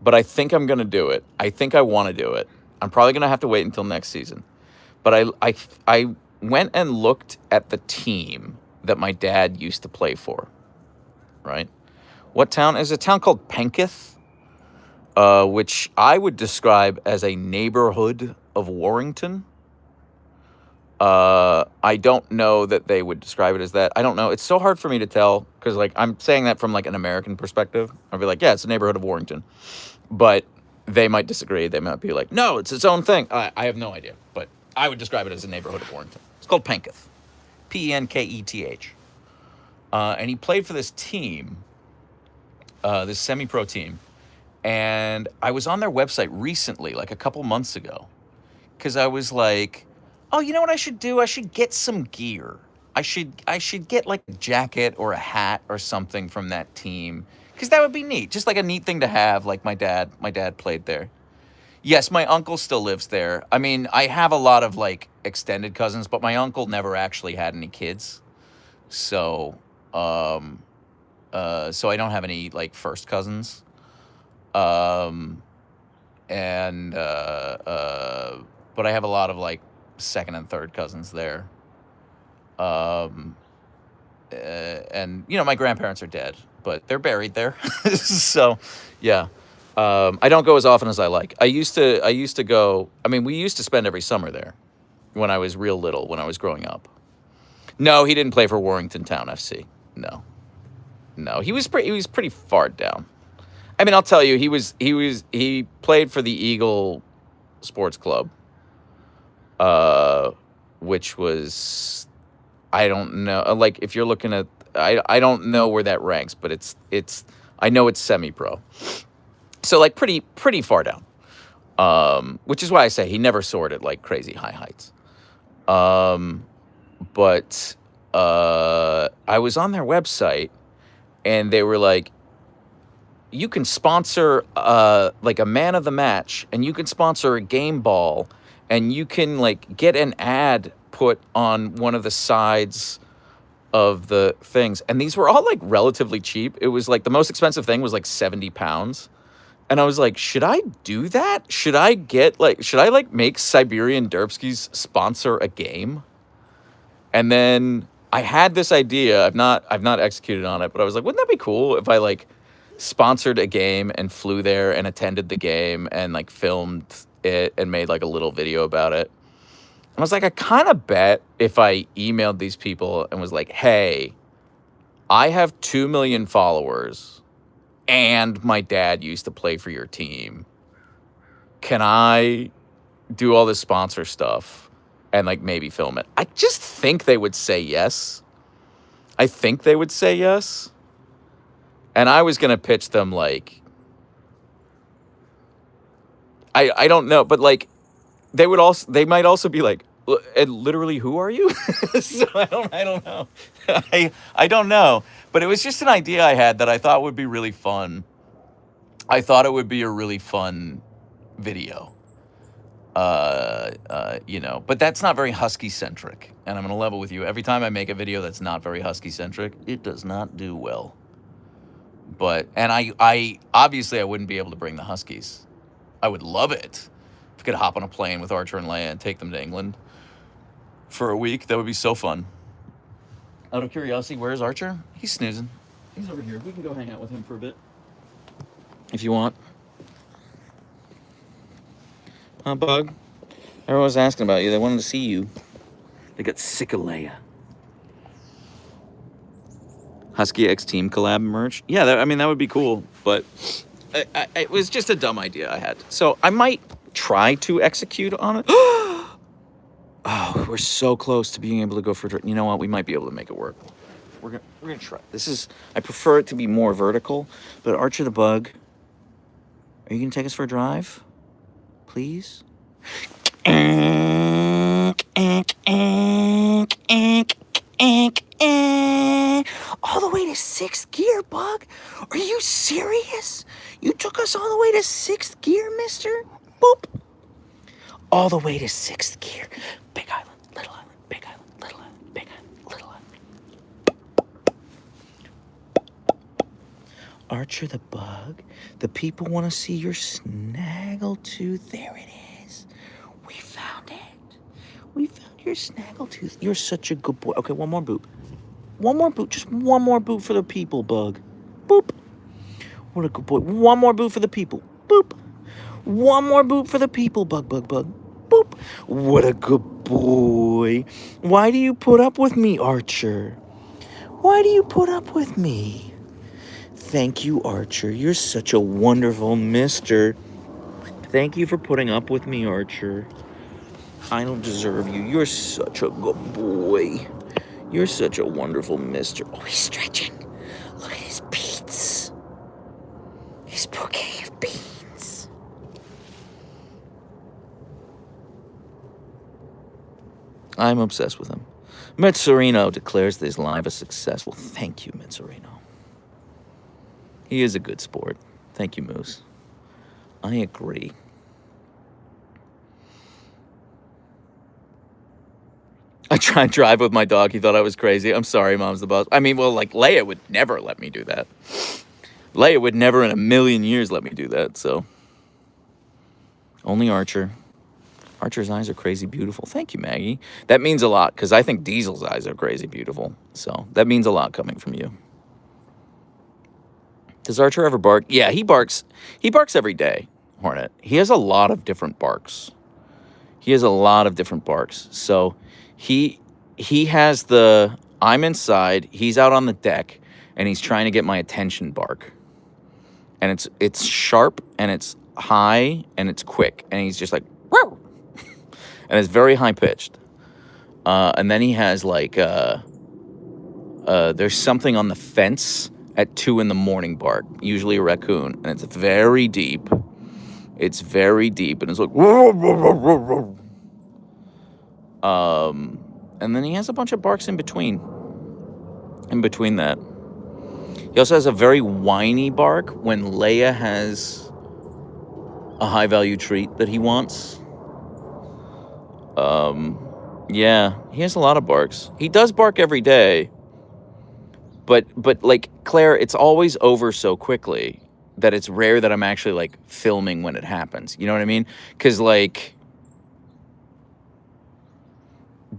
but I think I'm going to do it. I think I want to do it. I'm probably going to have to wait until next season. But I went and looked at the team that my dad used to play for, right? What town? Is a town called Penketh, which I would describe as a neighborhood of Warrington. I don't know that they would describe it as that. I don't know. It's so hard for me to tell because, like, I'm saying that from, like, an American perspective. I'd be like, yeah, it's a neighborhood of Warrington. But they might disagree. They might be like, no, it's its own thing. I have no idea. But I would describe it as a neighborhood of Warrington. It's called Penketh. Penketh. And he played for this team, this semi-pro team. And I was on their website recently, like a couple months ago, because I was like, oh, you know what I should do? I should get some gear. I should get like a jacket or a hat or something from that team, because that would be neat. Just like a neat thing to have. Like my dad played there. Yes, my uncle still lives there. I mean, I have a lot of like extended cousins, but my uncle never actually had any kids. So, so I don't have any like first cousins. But I have a lot of like second and third cousins there. And you know, my grandparents are dead, but they're buried there. So, yeah. I don't go as often as I like. I used to go, I mean, we used to spend every summer there when I was real little, when I was growing up. No, he didn't play for Warrington Town FC. No, he was pretty far down. I mean, I'll tell you, he played for the Eagle Sports Club, which was, I don't know, like if you're looking at, I don't know where that ranks, but it's I know it's semi-pro. So like pretty far down, which is why I say he never soared at like crazy high heights. But I was on their website and they were like, you can sponsor like a man of the match and you can sponsor a game ball and you can like get an ad put on one of the sides of the things. And these were all like relatively cheap. It was like the most expensive thing was like 70 pounds. And I was like, should I do that? Should I make Siberian Derpskis sponsor a game? And then I had this idea. I've not executed on it, but I was like, wouldn't that be cool if I like sponsored a game and flew there and attended the game and like filmed it and made like a little video about it? And I was like, I kind of bet if I emailed these people and was like, hey, I have 2 million followers and my dad used to play for your team. Can I do all this sponsor stuff and like maybe film it? I just think they would say yes. I think they would say yes. And I was going to pitch them like, I don't know, but like they might also be like, And literally, who are you? So I don't know. I don't know. But it was just an idea I had that I thought would be really fun. I thought it would be a really fun video. You know, but that's not very husky centric. And I'm gonna level with you. Every time I make a video that's not very husky centric, it does not do well. But and I obviously I wouldn't be able to bring the Huskies. I would love it if I could hop on a plane with Archer and Leia and take them to England for a week. That would be so fun. Out of curiosity, where's Archer? He's snoozing. He's over here. We can go hang out with him for a bit if you want. Bug? Everyone was asking about you. They wanted to see you. They got sick of Leia. Husky X Team collab merch? Yeah, I mean, that would be cool. But it was just a dumb idea I had. So I might try to execute on it. Oh, we're so close to being able to go for a drive. You know what? We might be able to make it work. We're gonna try. I prefer it to be more vertical. But Archer the Bug, are you gonna take us for a drive? Please? All the way to 6th gear, Bug? Are you serious? You took us all the way to 6th gear, mister? Boop. All the way to 6th gear. Big island, little island, big island, little island, big island, little island. Archer the Bug, the people want to see your snaggletooth. There it is. We found it. We found your snaggletooth. You're such a good boy. Okay, one more boop. One more boop. Just one more boop for the people, Bug. Boop. What a good boy. One more boop for the people. Boop. One more boop for the people, Bug, Bug, Bug. Boop. What a good boy. Why do you put up with me, Archer? Why do you put up with me? Thank you, Archer. You're such a wonderful mister. Thank you for putting up with me, Archer. I don't deserve you. You're such a good boy. You're such a wonderful mister. Oh, he's stretching. Look at his beans. His bouquet of beans. I'm obsessed with him. Metzorino declares this live a success. Well, thank you, Metzorino. He is a good sport. Thank you, Moose. I agree. I tried to drive with my dog. He thought I was crazy. I'm sorry, Mom's the boss. I mean, well, like, Leia would never let me do that. Leia would never in a million years let me do that, so. Only Archer. Archer's eyes are crazy beautiful. Thank you, Maggie. That means a lot, because I think Diesel's eyes are crazy beautiful. So, that means a lot coming from you. Does Archer ever bark? Yeah, he barks. He barks every day, Hornet. He has a lot of different barks. So he has the, I'm inside, he's out on the deck, and he's trying to get my attention bark. And it's sharp, and it's high, and it's quick. And he's just like, whoa! And it's very high-pitched. And then he has, like, there's something on the fence at 2 a.m. bark, usually a raccoon, and it's very deep. It's very deep, and it's like, and then he has a bunch of barks in between. In between that, he also has a very whiny bark when Leia has a high-value treat that he wants. Yeah, he has a lot of barks. He does bark every day. But like, Claire, it's always over so quickly that it's rare that I'm actually, like, filming when it happens. You know what I mean? Because, like,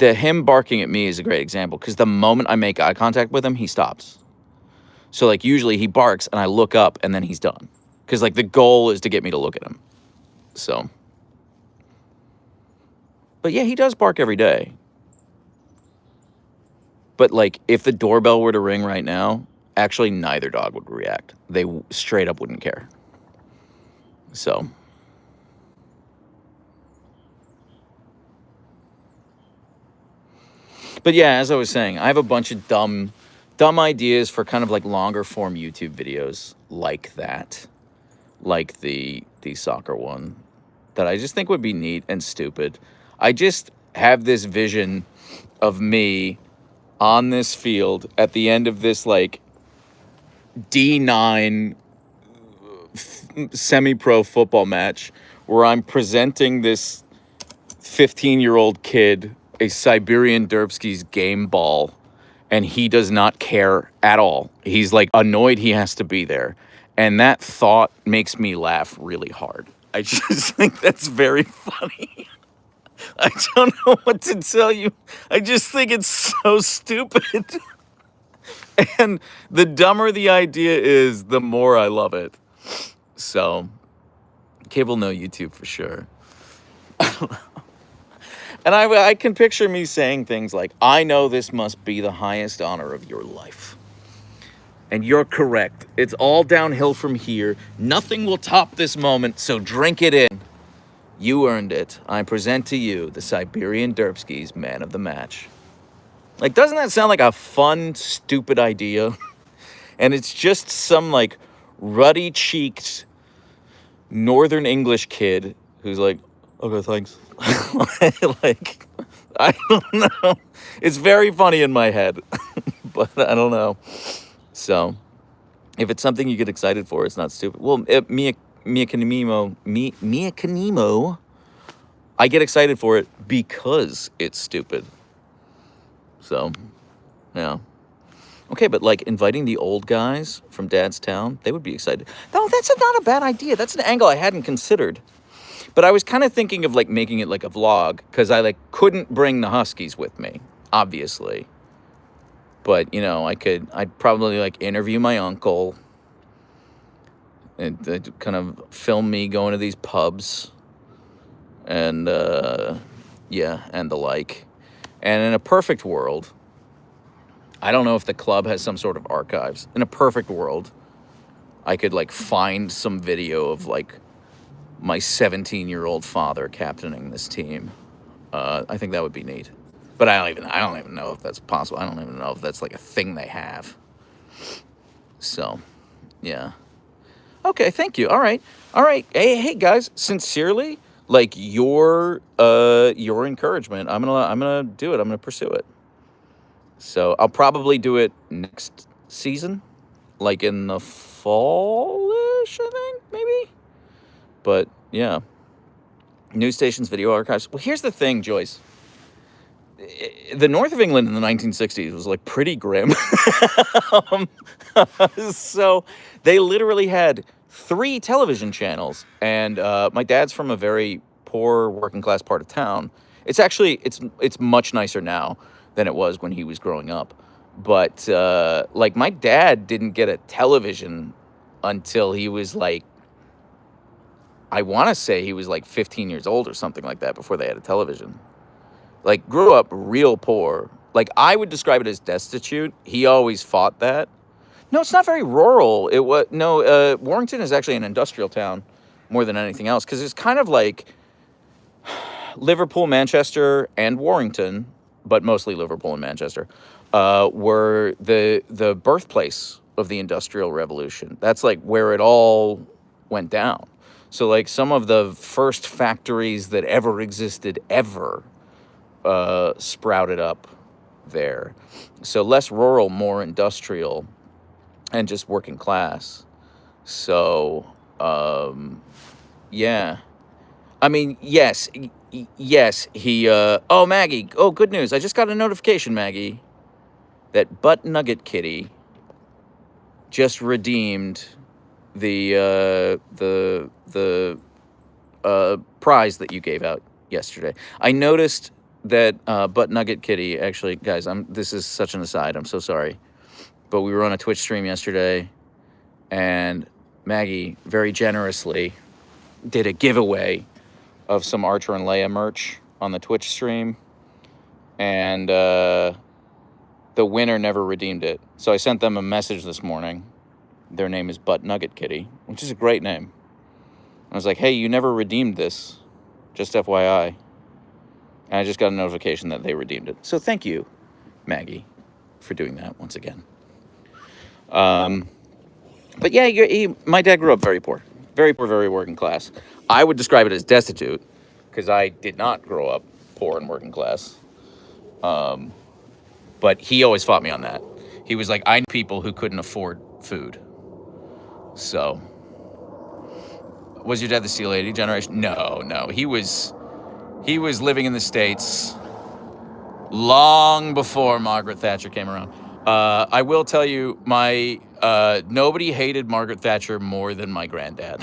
him barking at me is a great example. Because the moment I make eye contact with him, he stops. So, like, usually he barks, and I look up, and then he's done. Because, like, the goal is to get me to look at him. So. But, yeah, he does bark every day. But, like, if the doorbell were to ring right now, actually neither dog would react. They straight up wouldn't care. So. But, yeah, as I was saying, I have a bunch of dumb ideas for kind of, like, longer form YouTube videos like that. Like the soccer one. That I just think would be neat and stupid. have this vision of me on this field at the end of this like D9 semi-pro football match where I'm presenting this 15-year-old kid a Siberian Derpski's game ball, and he does not care at all. He's like annoyed he has to be there. And that thought makes me laugh really hard. I just think that's very funny. I don't know what to tell you. I just think it's so stupid. And the dumber the idea is, the more I love it. So, cable no YouTube for sure. And I can picture me saying things like, I know this must be the highest honor of your life. And you're correct. It's all downhill from here. Nothing will top this moment, so drink it in. You earned it. I present to you the Siberian Derpski's man of the match. Like, doesn't that sound like a fun, stupid idea? And it's just some, like, ruddy-cheeked Northern English kid who's like, okay, thanks. Like, I don't know. It's very funny in my head, but I don't know. So, if it's something you get excited for, it's not stupid. Well, Mia Kanemo, I get excited for it because it's stupid. So, yeah. Okay, but like inviting the old guys from Dad's town, they would be excited. No, that's not a bad idea. That's an angle I hadn't considered. But I was kind of thinking of like making it like a vlog because I like couldn't bring the Huskies with me, obviously. But, you know, I'd probably like interview my uncle and kind of film me going to these pubs and, yeah, and the like. And in a perfect world, I don't know if the club has some sort of archives. In a perfect world, I could like find some video of like my 17-year-old father captaining this team. I think that would be neat. But I don't even know if that's possible. I don't even know if that's like a thing they have. So, yeah. Okay, thank you. All right. Hey guys, sincerely, like your encouragement, I'm gonna do it. I'm gonna pursue it. So I'll probably do it next season, like in the fall-ish, I think, maybe. But yeah, news stations, video archives. Well, here's the thing, Joyce. The north of England in the 1960s was like pretty grim. So they literally had 3 television channels, and my dad's from a very poor working class part of town. It's actually it's much nicer now than it was when he was growing up. But like my dad didn't get a television until he was like, I want to say he was like 15 years old or something like that before they had a television. Like, grew up real poor. Like, I would describe it as destitute. He always fought that. No, it's not very rural. Warrington is actually an industrial town more than anything else, because it's kind of like Liverpool, Manchester, and Warrington, but mostly Liverpool and Manchester, were the birthplace of the Industrial Revolution. That's like where it all went down. So like some of the first factories that ever existed ever sprouted up there. So less rural, more industrial, and just working class. So, yeah. I mean, yes, he, oh, Maggie, oh, good news. I just got a notification, Maggie, that Butt Nugget Kitty just redeemed the prize that you gave out yesterday. I noticed that Butt Nugget Kitty, actually, guys, this is such an aside, I'm so sorry, but we were on a Twitch stream yesterday, and Maggie very generously did a giveaway of some Archer and Leia merch on the Twitch stream, and the winner never redeemed it. So I sent them a message this morning. Their name is Butt Nugget Kitty, which is a great name. I was like, hey, you never redeemed this, just FYI. And I just got a notification that they redeemed it. So thank you, Maggie, for doing that once again. But yeah, my dad grew up very poor, very working class. I would describe it as destitute because I did not grow up poor. poor and working class. But he always fought me on that. He was like, I knew people who couldn't afford food. So, was your dad the Seal 80 generation? No. He was living in the States long before Margaret Thatcher came around. I will tell you, nobody hated Margaret Thatcher more than my granddad.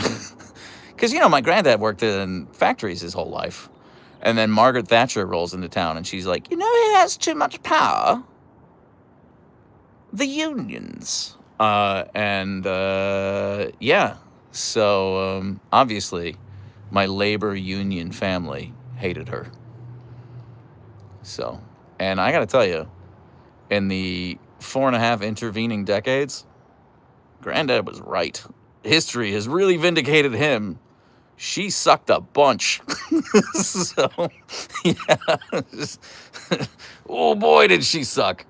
Because, my granddad worked in factories his whole life. And then Margaret Thatcher rolls into town and she's like, who has too much power? The unions. Yeah. So, obviously, my labor union family hated her. So, and I got to tell you, in the 4.5 intervening decades, Granddad was right. History has really vindicated him. She sucked a bunch. So, yeah. Oh boy, did she suck.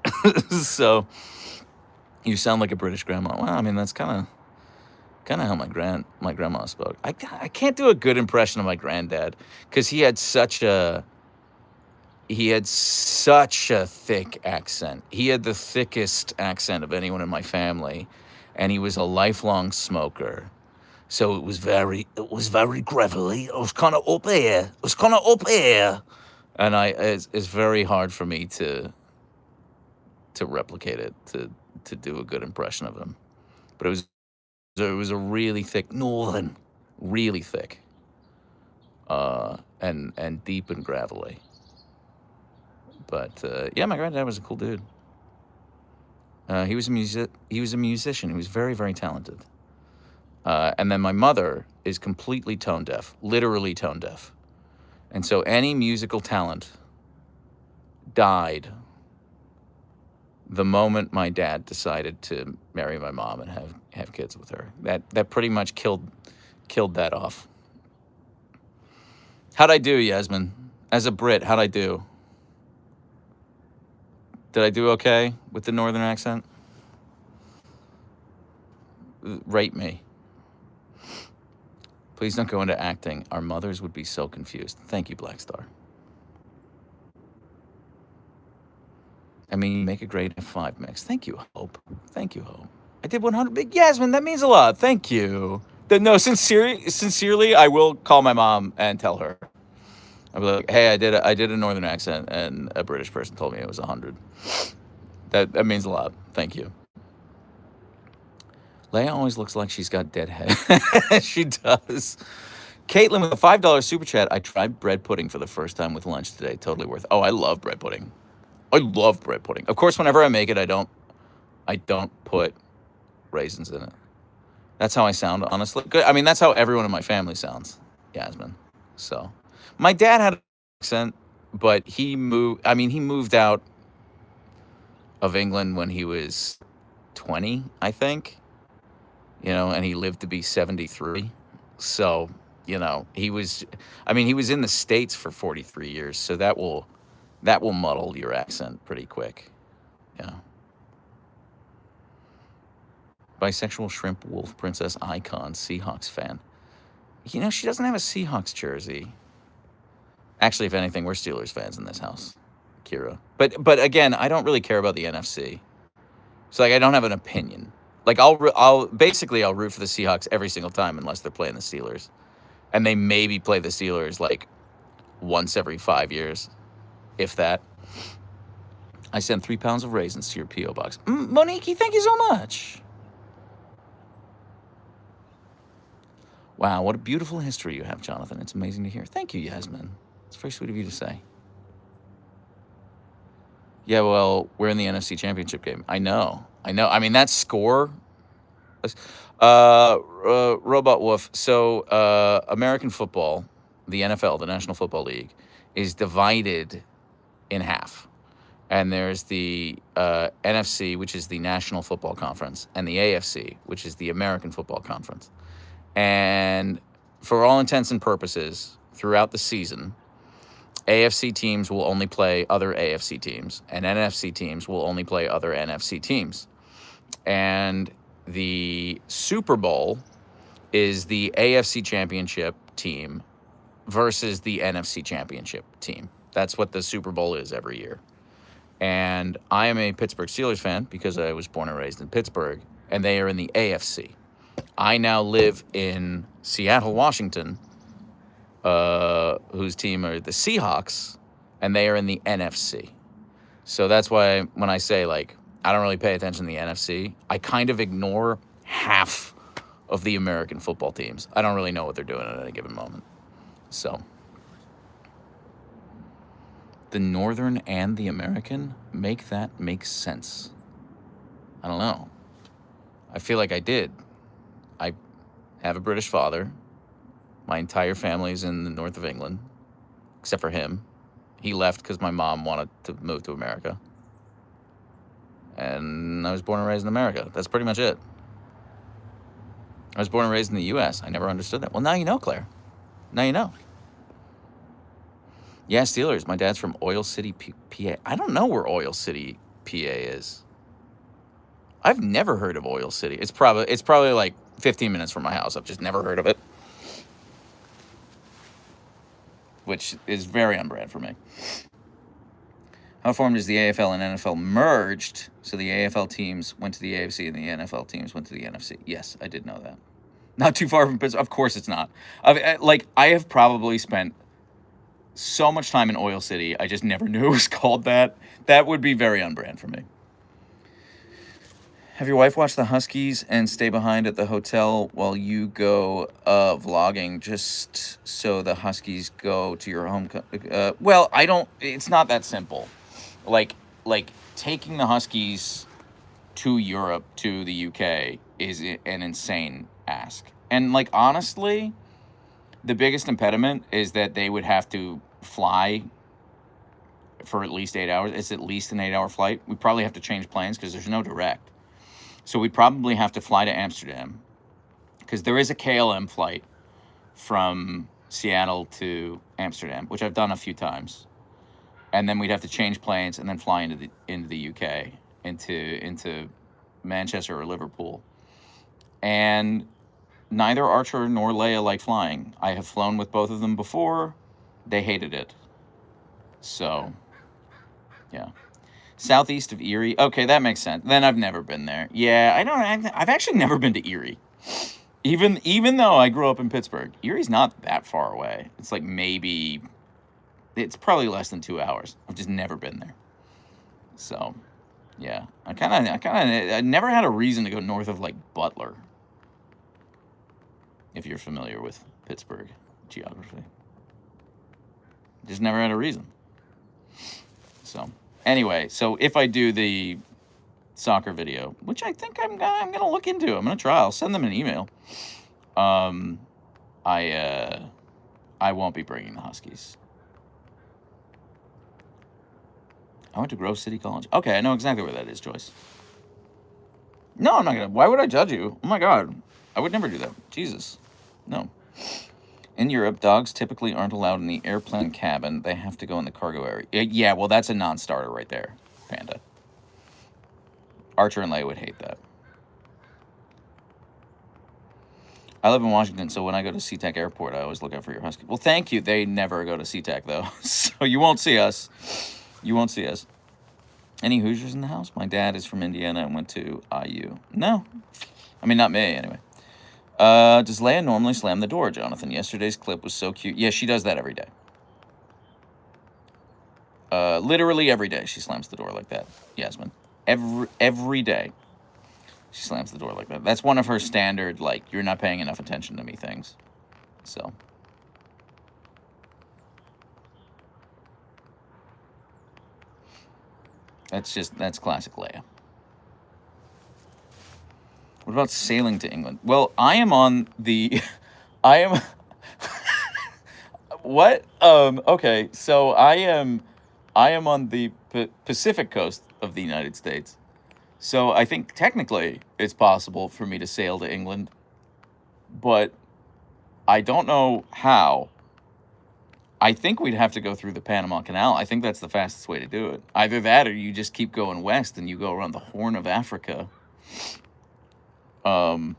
So, you sound like a British grandma. Well, I mean, that's kind of how my grandma spoke. I can't do a good impression of my granddad because he had such a thick accent. He had the thickest accent of anyone in my family, and he was a lifelong smoker. So it was very gravelly. It was kind of up here. And it's very hard for me to replicate it, to do a good impression of him. But it was a really thick northern, really thick, and deep and gravelly. But yeah, my granddad was a cool dude. He was a musician. He was very, very talented. And then my mother is completely tone deaf, literally tone deaf. And so any musical talent died the moment my dad decided to marry my mom and have kids with her. That pretty much killed that off. How'd I do, Yasmin? As a Brit, how'd I do? Did I do okay with the northern accent? Rate me. Please don't go into acting. Our mothers would be so confused. Thank you, Black Star. I mean, you make a great F5 mix. Thank you, Hope. Thank you, Hope. I did 100 big Yasmin. That means a lot. Thank you. No, sincerely, I will call my mom and tell her. I'll be like, hey, I did a northern accent, and a British person told me it was 100. That means a lot. Thank you. Leia always looks like she's got dead head. She does. Caitlin with a $5 super chat. I tried bread pudding for the first time with lunch today. Totally worth it. Oh, I love bread pudding. I love bread pudding. Of course, whenever I make it, I don't put raisins in it. That's how I sound, honestly. Good. I mean, that's how everyone in my family sounds, Yasmin. So, my dad had an accent, but he moved out of England when he was 20, I think. And he lived to be 73. So, he was in the States for 43 years. So that will muddle your accent pretty quick. Yeah. Bisexual shrimp wolf princess icon Seahawks fan. She doesn't have a Seahawks jersey. Actually, if anything, we're Steelers fans in this house, Kira. But again, I don't really care about the NFC. So I don't have an opinion. I'll root for the Seahawks every single time unless they're playing the Steelers, and they maybe play the Steelers once every 5 years, if that. I sent 3 pounds of raisins to your P.O. box. Monique, thank you so much. Wow, what a beautiful history you have, Jonathan. It's amazing to hear. Thank you, Yasmin. It's very sweet of you to say. Yeah, well, we're in the NFC Championship game. I know. I mean, that score. Robot Wolf. So, American football, the NFL, the National Football League, is divided in half. And there's the NFC, which is the National Football Conference, and the AFC, which is the American Football Conference. And for all intents and purposes, throughout the season, AFC teams will only play other AFC teams, and NFC teams will only play other NFC teams. And the Super Bowl is the AFC Championship team versus the NFC Championship team. That's what the Super Bowl is every year. And I am a Pittsburgh Steelers fan because I was born and raised in Pittsburgh, and they are in the AFC. I now live in Seattle, Washington, whose team are the Seahawks, and they are in the NFC. So that's why when I say, like, I don't really pay attention to the NFC, I kind of ignore half of the American football teams. I don't really know what they're doing at any given moment. So the Northern and the American, make that make sense. I don't know. I feel like I did. I have a British father. My entire family's in the north of England, except for him. He left because my mom wanted to move to America. And I was born and raised in America. That's pretty much it. I was born and raised in the U.S. I never understood that. Well, now you know, Claire. Now you know. Yeah, Steelers. My dad's from Oil City, PA. I don't know where Oil City, PA is. I've never heard of Oil City. It's probably like 15 minutes from my house. I've just never heard of it, which is very on brand for me. How formed is the AFL and NFL merged? So the AFL teams went to the AFC and the NFL teams went to the NFC. Yes, I did know that. Not too far from Pittsburgh. Of course it's not. I have probably spent so much time in Oil City, I just never knew it was called that. That would be very on brand for me. Have your wife watch the Huskies and stay behind at the hotel while you go vlogging just so the Huskies go to your home? Well, I don't. It's not that simple. Like taking the Huskies to Europe, to the UK, is an insane ask. And, like, honestly, the biggest impediment is that they would have to fly for at least 8 hours. It's at least an 8-hour flight. We probably have to change planes because there's no direct. So we'd probably have to fly to Amsterdam because there is a KLM flight from Seattle to Amsterdam, which I've done a few times. And then we'd have to change planes and then fly into the UK, into Manchester or Liverpool. And neither Archer nor Leia like flying. I have flown with both of them before. They hated it. So, yeah. Southeast of Erie. Okay, that makes sense. Then I've never been there. Yeah, I've actually never been to Erie. Even though I grew up in Pittsburgh, Erie's not that far away. It's like it's probably less than 2 hours. I've just never been there. So, yeah. I never had a reason to go north of, like, Butler. If you're familiar with Pittsburgh geography. Just never had a reason. So, anyway, so if I do the soccer video, which I think I'm going to look into. I'm going to try. I'll send them an email. I won't be bringing the Huskies. I went to Grove City College. Okay, I know exactly where that is, Joyce. No, I'm not going to. Why would I judge you? Oh, my God. I would never do that. Jesus. No. In Europe, dogs typically aren't allowed in the airplane cabin. They have to go in the cargo area. Yeah, well, that's a non-starter right there, Panda. Archer and Leia would hate that. I live in Washington, so when I go to SeaTac Airport, I always look out for your Husky. Well, thank you. They never go to SeaTac, though, so you won't see us. You won't see us. Any Hoosiers in the house? My dad is from Indiana and went to IU. No. I mean, not me, anyway. Does Leia normally slam the door, Jonathan? Yesterday's clip was so cute. Yeah, she does that every day. Literally every day she slams the door like that, Yasmin. Every day she slams the door like that. That's one of her standard, like, you're not paying enough attention to me things. So. That's classic Leia. What about sailing to England? Well, I am on the, what? Okay, so I am on the Pacific coast of the United States. So I think technically it's possible for me to sail to England, but I don't know how. I think we'd have to go through the Panama Canal. I think that's the fastest way to do it. Either that or you just keep going west and you go around the Horn of Africa. I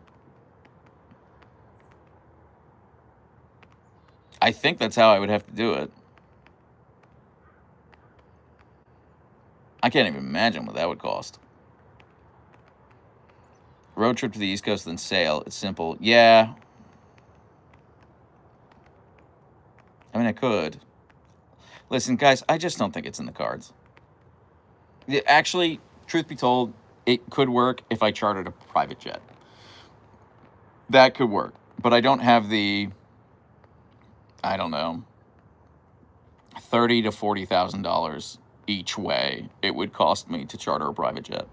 think that's how I would have to do it. I can't even imagine what that would cost. Road trip to the East Coast, then sail. It's simple. Yeah. I mean, I could. Listen, guys, I just don't think it's in the cards. Actually, truth be told, it could work if I chartered a private jet. That could work. But I don't have the, I don't know, $30,000 to $40,000 each way it would cost me to charter a private jet.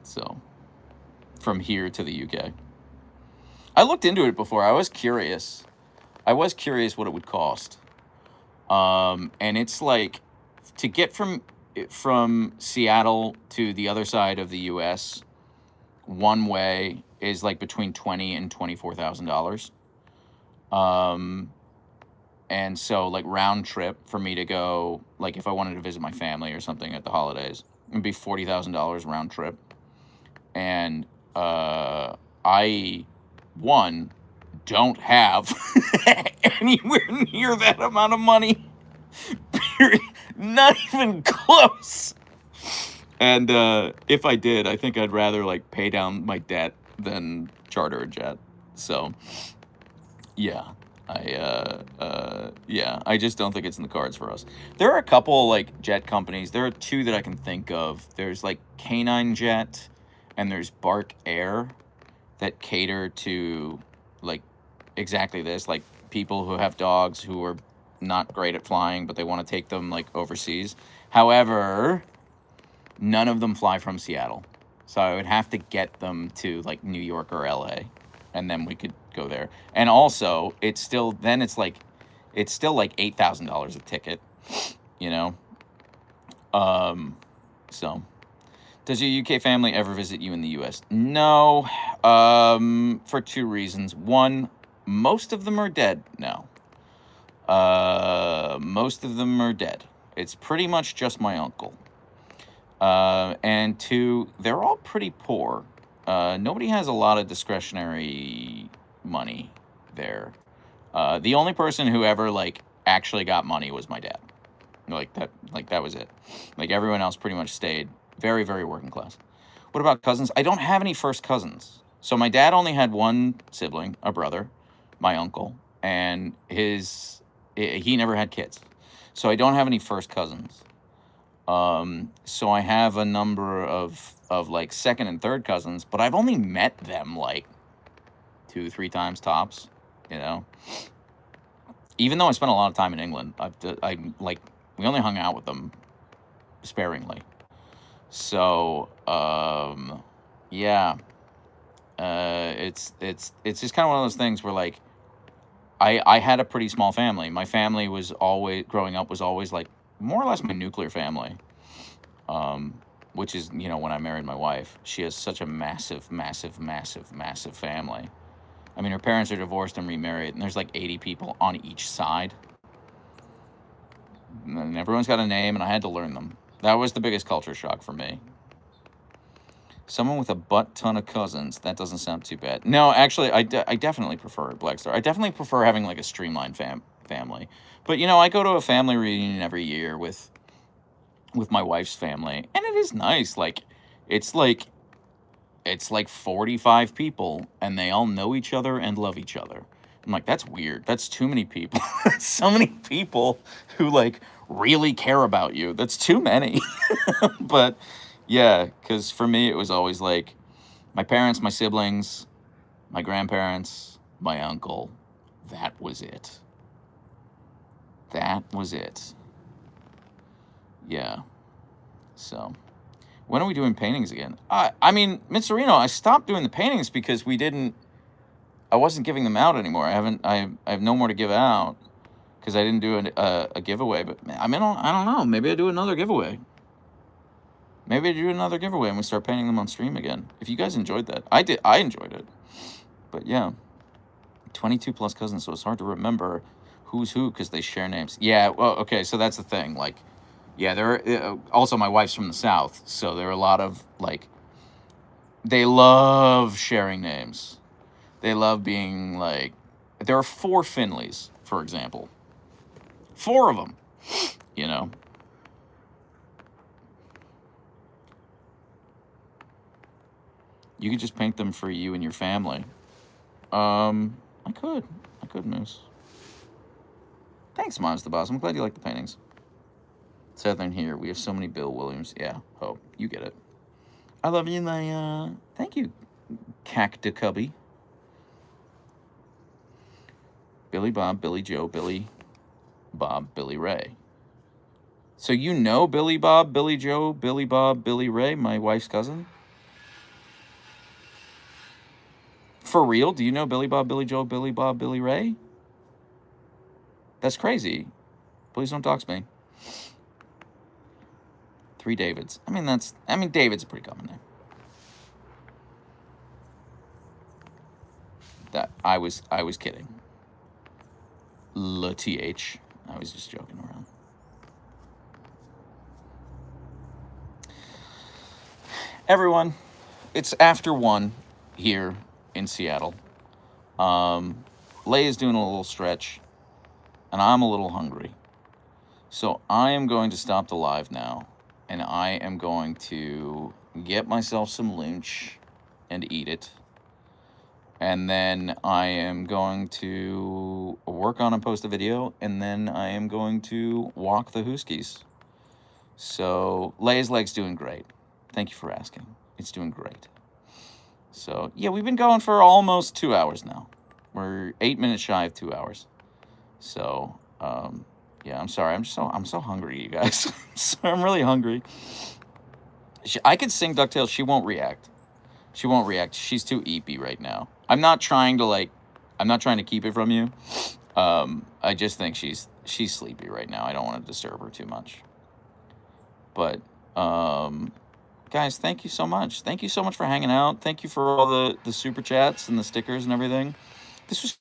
So, from here to the UK. I looked into it before. I was curious. what it would cost. And it's like, to get from Seattle to the other side of the US, one way is like between $20,000 and $24,000. And so, like, round trip for me to go, like, if I wanted to visit my family or something at the holidays, it'd be $40,000 round trip. And I, one, don't have anywhere near that amount of money. Period. Not even close. And if I did, I think I'd rather, like, pay down my debt than charter a jet. So, yeah. I just don't think it's in the cards for us. There are a couple, like, jet companies. There are two that I can think of. There's, like, Canine Jet, and there's Bark Air, that cater to, like, exactly this. Like, people who have dogs who are not great at flying, but they want to take them, like, overseas. However, none of them fly from Seattle. So I would have to get them to, like, New York or LA, and then we could go there. And also, it's still like $8,000 a ticket, you know? So, does your UK family ever visit you in the US? No, for two reasons. One, most of them are dead now. Most of them are dead. It's pretty much just my uncle. And two, they're all pretty poor. Nobody has a lot of discretionary money there. The only person who ever, like, actually got money was my dad. That was it. Like, everyone else pretty much stayed very, very working class. What about cousins? I don't have any first cousins. So my dad only had one sibling, a brother, my uncle, and he never had kids. So I don't have any first cousins. So I have a number of like second and third cousins, but I've only met them like 2-3 times tops, you know. Even though I spent a lot of time in England, we only hung out with them sparingly. So yeah, it's just kind of one of those things where, like, I had a pretty small family. My family was always, growing up, was always like more or less my nuclear family. Which is, you know, when I married my wife, she has such a massive, massive, massive, massive family. I mean, her parents are divorced and remarried, and there's like 80 people on each side. And everyone's got a name, and I had to learn them. That was the biggest culture shock for me. Someone with a butt ton of cousins. That doesn't sound too bad. No, actually, I definitely prefer Black Star. I definitely prefer having, like, a streamlined family. But, you know, I go to a family reunion every year with my wife's family, and it is nice. Like, it's like 45 people, and they all know each other and love each other. I'm like, that's weird. That's too many people. So many people who, like, really care about you. That's too many. But yeah, because for me, it was always like my parents, my siblings, my grandparents, my uncle. That was it. That was it. Yeah. So, when are we doing paintings again? I mean, Mitsurino, I stopped doing the paintings because I wasn't giving them out anymore. I have no more to give out because I didn't do a giveaway. But I mean, I don't know. Maybe I do another giveaway. Maybe I do another giveaway and we start painting them on stream again. If you guys enjoyed that. I did. I enjoyed it. But yeah, 22 plus cousins, so it's hard to remember who's who because they share names. Yeah, well, okay, so that's the thing. Like, yeah, there are, also my wife's from the South, so there are a lot of, like, they love sharing names. They love being, like, there are 4 Finleys, for example. 4 of them, you know. You could just paint them for you and your family. I could, Moose. Thanks, Mom's the Boss. I'm glad you like the paintings. Southern here, we have so many Bill Williams. Yeah, Hope, you get it. I love you, Leia. Thank you, Cacticubby. Billy Bob, Billy Joe, Billy Bob, Billy Ray. So you know Billy Bob, Billy Joe, Billy Bob, Billy Ray, my wife's cousin? For real? Do you know Billy Bob, Billy Joe, Billy Bob, Billy Ray? That's crazy. Please don't dox me. 3 Davids. I mean, David's a pretty common name. That I was kidding. LTH. I was just joking around. Everyone, it's after 1 here in Seattle. Leia's doing a little stretch, and I'm a little hungry. So I am going to stop the live now, and I am going to get myself some lunch and eat it. And then I am going to work on and post a video, and then I am going to walk the Huskies. So Leia's leg's doing great. Thank you for asking. It's doing great. So yeah, we've been going for almost 2 hours now. We're 8 minutes shy of 2 hours. So yeah, I'm sorry. I'm so hungry, you guys. I'm really hungry. I could sing DuckTales. She won't react. She won't react. She's too eepy right now. I'm not trying to keep it from you. I just think she's sleepy right now. I don't want to disturb her too much. But guys, thank you so much. Thank you so much for hanging out. Thank you for all the super chats and the stickers and everything. This was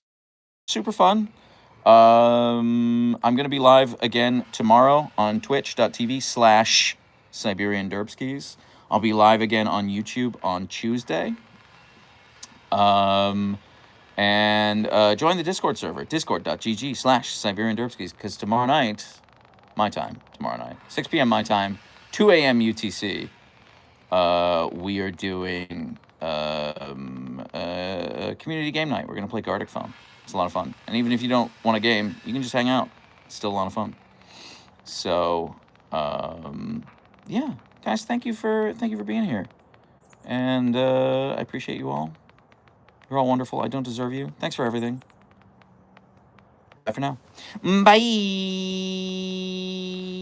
super fun. I'm going to be live again tomorrow on twitch.tv/Siberian Derpskis. I'll be live again on YouTube on Tuesday. And join the Discord server, discord.gg/Siberian Derpskis, because tomorrow night, 6 p.m. my time, 2 a.m. UTC, we are doing a community game night. We're going to play Gartic Phone. It's a lot of fun. And even if you don't want a game, you can just hang out. It's still a lot of fun. So, yeah. Guys, thank you for being here. And I appreciate you all. You're all wonderful. I don't deserve you. Thanks for everything. Bye for now. Bye.